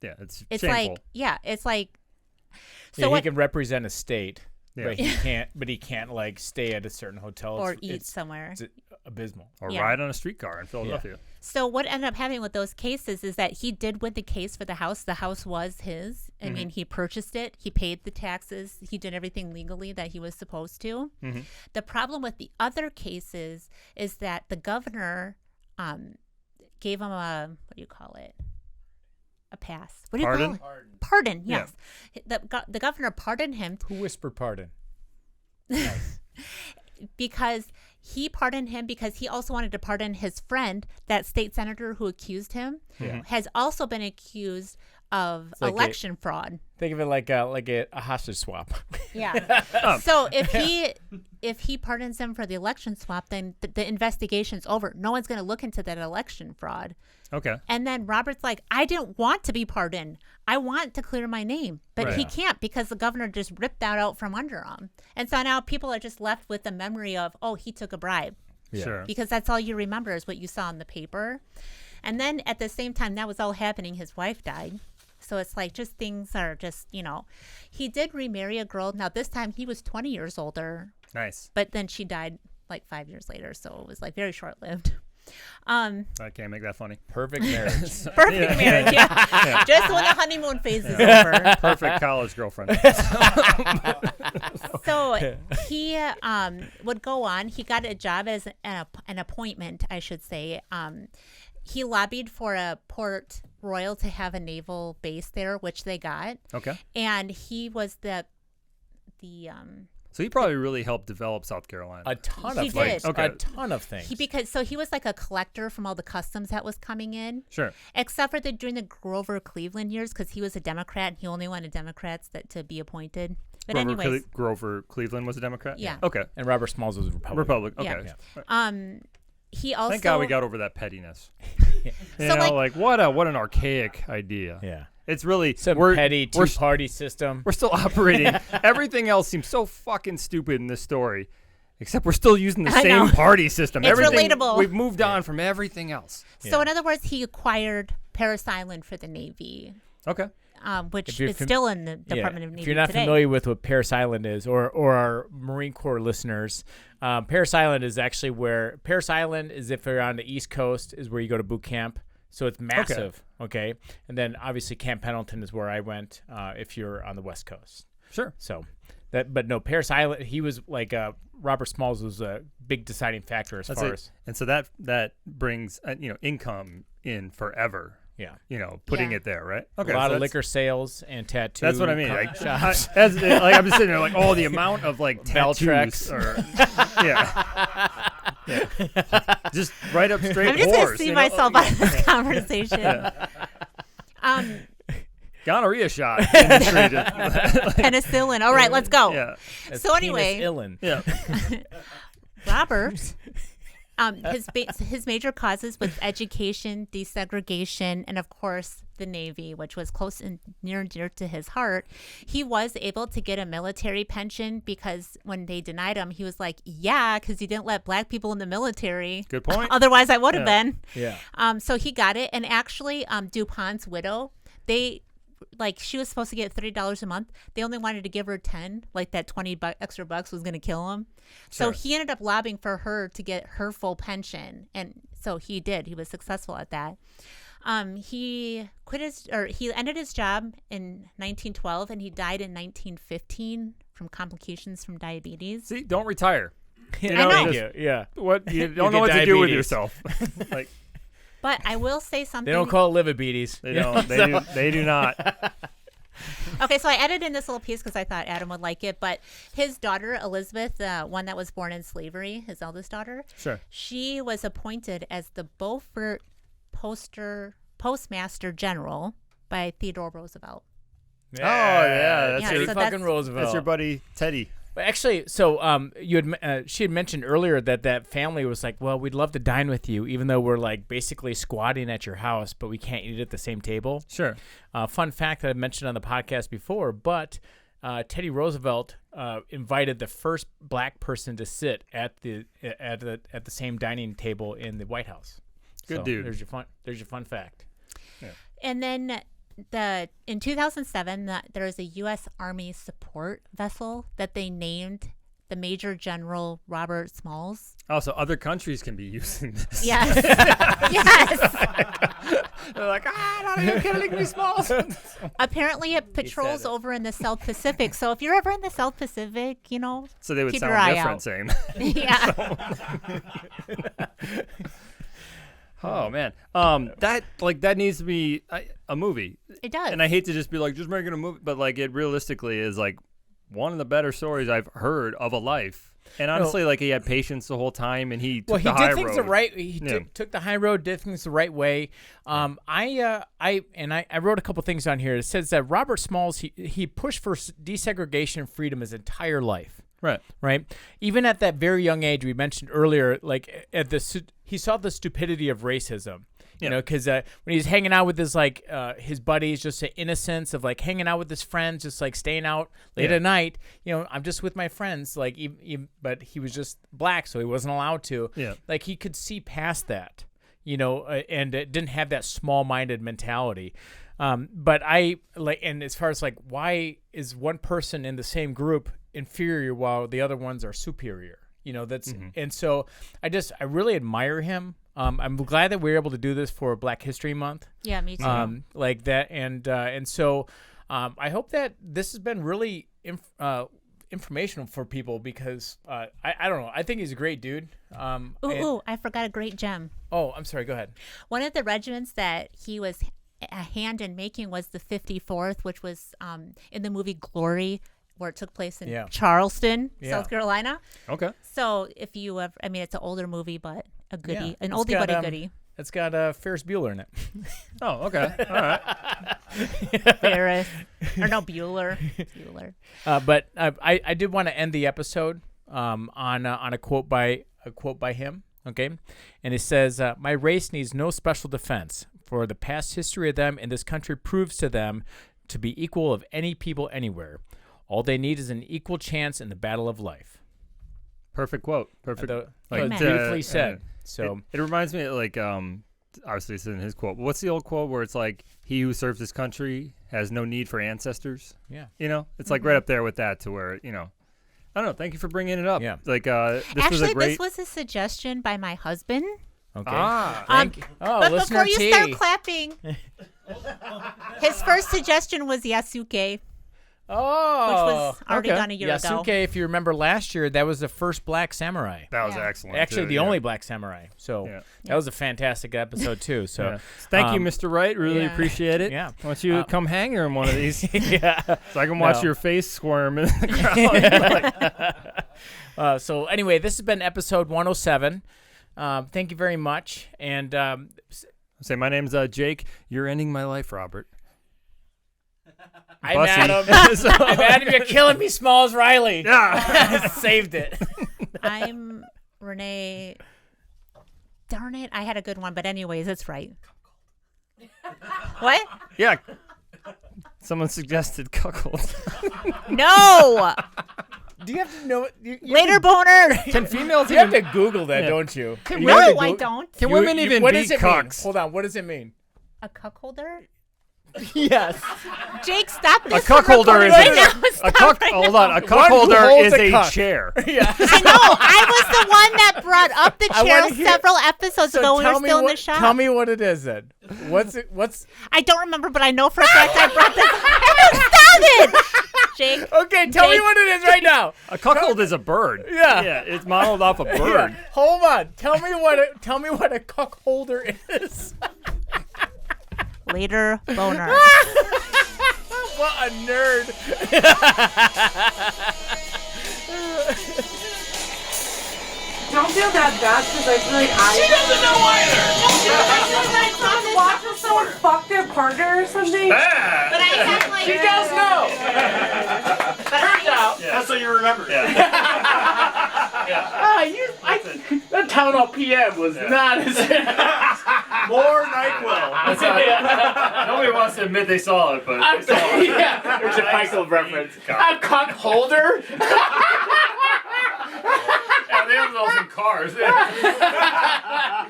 Yeah, it's It's shameful. it's So he can represent a state, Yeah. but he can't like stay at a certain hotel or eat somewhere. It's abysmal. Or Yeah. ride on a streetcar in Philadelphia. So what ended up happening with those cases is that he did win the case for the house. The house was his. I mean, he purchased it. He paid the taxes. He did everything legally that he was supposed to. The problem with the other cases is that the governor gave him a, what do you call it? A pass. What do you Pardon? call it? Pardon, yes. The governor pardoned him Who whispered pardon? because he pardoned him because he also wanted to pardon his friend, that state senator who accused him, has also been accused of like election fraud. Think of it like a hostage swap. Yeah. So if he pardons him for the election swap, then the investigation's over. No one's going to look into that election fraud. Okay. And then Robert's like, I didn't want to be pardoned. I want to clear my name. But Right. he can't because the governor just ripped that out from under him. And so now people are just left with the memory of, oh, he took a bribe. Yeah. Sure. Because that's all you remember is what you saw in the paper. And then at the same time that was all happening, his wife died. So it's like just things are just, he did remarry a girl. Now this time he was 20 years older, Nice. but then she died like 5 years later. So it was like very short lived. I can't make that funny. Perfect marriage. Perfect marriage, yeah. Just when the honeymoon phase is over. Perfect college girlfriend. So he would go on. He got a job as an appointment, I should say. He lobbied for a Port Royal to have a naval base there, which they got. Okay. And he was the So he probably really helped develop South Carolina. A ton He of did. things. Okay. A ton of things. he was like a collector from all the customs that was coming in. Sure. Except for during the Grover Cleveland years, because he was a Democrat and he only wanted Democrats to be appointed. But anyways, Grover Cleveland was a Democrat? Yeah. Okay. And Robert Smalls was a Republican. Republic. Okay. Yeah. He also Thank God we got over that pettiness. You So, know, like- what an archaic idea. Yeah. It's really Some we're, petty we're, two-party system. we're still operating. Everything else seems so fucking stupid in this story. Except we're still using the I same know. party system. It's Everything, relatable. We've moved on from everything else. So in other words, he acquired Parris Island for the Navy, Okay. which you're is still in the Department of Navy If you're not today. familiar with what Parris Island is, or our Marine Corps listeners, Parris Island is actually where Parris Island is. If you're on the East Coast, is where you go to boot camp. So it's massive. Okay. And then obviously Camp Pendleton is where I went. If you're on the West Coast. Sure. So but no, Parris Island. He was like Robert Smalls was a big deciding factor as That's far it. as And so that brings income in forever. yeah. Putting Yeah. it there, right? A Okay. lot so of that's- liquor sales and tattoo. That's what I mean. Like, shops. I'm just sitting there, like, oh, the amount of like tattoos, Valtrex. or yeah, just right up straight. I'm just going to horse, see you know? myself out of this conversation. Gonorrhea shot industry. Penicillin. All right, let's go. Yeah, That's So anyway, penicillin. yeah. Robert, his major causes was education, desegregation, and of course the Navy, which was close and near and dear to his heart. He was able to get a military pension because when they denied him, he was like, yeah, because you didn't let black people in the military. Good point. Otherwise, I would have Yeah. been. Yeah. So he got it. And actually, DuPont's widow, she was supposed to get $30 a month. They only wanted to give her 10, like that 20 extra bucks was going to kill him. So Sure. he ended up lobbying for her to get her full pension. And so he did. He was successful at that. He ended his job in 1912 and he died in 1915 from complications from diabetes. See, don't retire. You I know. Thank just- you. Yeah. What you don't get know what to do with diabetes. yourself. Like But I will say something. They don't call it livebeaties. they don't. They do not. Okay, so I added in this little piece because I thought Adam would like it. But his daughter, Elizabeth, one that was born in slavery, his eldest daughter, Sure. she was appointed as the Beaufort Postmaster General by Theodore Roosevelt. Oh, yeah, that's Yeah, Teddy so fucking that's- Roosevelt. That's your buddy Teddy. But actually, so she had mentioned earlier that family was like, well, we'd love to dine with you, even though we're like basically squatting at your house, but we can't eat at the same table. Sure. Fun fact that I mentioned on the podcast before, but Teddy Roosevelt invited the first black person to sit at the same dining table in the White House. Good So dude. There's your fun fact. And then in 2007, there was a U.S. Army support vessel that they named the Major General Robert Smalls. Oh, so other countries can be using this. Yes. Yes. They're like, not even killing me, Smalls. Apparently, it patrols over in the South Pacific. So if you're ever in the South Pacific, So they would keep your sound eye different out. saying. Yeah. Oh man, that needs to be a movie. It does. And I hate to just be like, just making a movie, but like it realistically is like one of the better stories I've heard of a life. And honestly, like he had patience the whole time, and he took the high road. He did things the right. He took the high road, did things the right way. I wrote a couple things on here. It says that Robert Smalls he pushed for desegregation and freedom his entire life. Right. Even at that very young age, we mentioned earlier, like he saw the stupidity of racism. Because when he's hanging out with his buddies, just the innocence of like hanging out with his friends, just like staying out late at night. I'm just with my friends. But he was just black, so he wasn't allowed to. Yeah. Like he could see past that. And it didn't have that small-minded mentality. But and as far as like, why is one person in the same group inferior while the other ones are superior? And so I really admire him. I'm glad that we were able to do this for Black History Month. Yeah, me too. Like that, and so I hope that this has been really informational for people because I don't know. I think he's a great dude. I forgot a great gem. Oh, I'm sorry. Go ahead. One of the regiments that he was a hand in making was the 54th, which was in the movie Glory, where it took place in Charleston, South Carolina. Okay. So if you ever, it's an older movie, but a goodie, an oldie but a goodie. It's got Ferris Bueller in it. Oh, okay. All right. Ferris, or no, Bueller. But I did want to end the episode on a quote by him. Okay, and it says, "My race needs no special defense, for the past history of them in this country proves to them to be equal of any people anywhere. All they need is an equal chance in the battle of life." Perfect quote. Perfect. Beautifully said. So it reminds me, like, obviously it's in his quote, but what's the old quote where it's like, "He who serves his country has no need for ancestors." Yeah. It's like right up there with that, to where I don't know. Thank you for bringing it up. Yeah. Like this was a suggestion by my husband. Okay. Thank you. Oh, but listener before you start clapping, his first suggestion was Yasuke. Oh, which was already done a year ago. Yasuke, if you remember last year, that was the first black samurai. That was excellent. Actually, the only black samurai. So that was a fantastic episode too. So thank you, Mr. Wright. Really appreciate it. Yeah. Why don't you come hang here in one of these? So I can watch your face squirm in the crowd. So anyway, this has been episode 107. Thank you very much. And say my name's Jake. You're ending my life, Robert. I'm Adam. I'm Adam. You're killing me, Smalls Riley. Yeah. Saved it. I'm Renee. Darn it. I had a good one, but anyways, it's right. What? Yeah. Someone suggested cuckold. No. Do you have to know? Later, boner. Can females You have to Google that, don't you? No, I don't. Can women even what be does it cucks? Mean? Hold on. What does it mean? A cuckolder? Yes. Jake, stop this. A cuckolder is a hold on. A cuckolder is a chair. Yeah. I know. I was the one that brought up the chair several episodes ago. We were still in the shop. Tell me what it is then. What's? I don't remember, but I know for a fact I brought this. Stop it, Jake. Okay, tell me what it is right now. A cuckold is a bird. Yeah. Yeah, it's modeled off a bird. Yeah. Hold on. Tell me what a cuckolder is. Later, boner. What a nerd. Don't feel that bad because I feel like She doesn't know either. I watch with someone fuck their partner or something. Bad. But I have like. She does know. Turns out. That's what you remember. That Town Hall PM was not as... More NyQuil. Nobody wants to admit they saw it, but they saw it. Yeah, there's a Michael reference. A cuck holder? Yeah, they have those in cars. You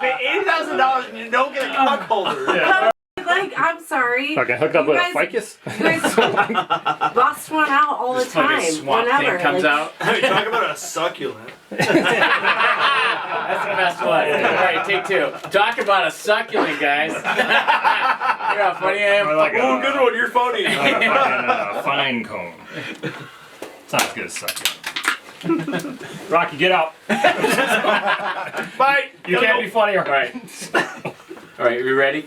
pay $80,000 and you don't get a cuck holder. Like Like, I'm sorry. Fucking hooked up You with guys- a ficus? You guys bust one out all the time. Fucking swamp Whenever. thing comes like, out. Hey, talk about a succulent. That's the best one. Alright, take two. Talk about a succulent, guys. Look how funny I am. Or like Oh, good one. You're funny. Like a fucking fine cone. It's not as good as succulent. Rocky, get out. Bye. You can't be funnier. Alright. Alright, we ready?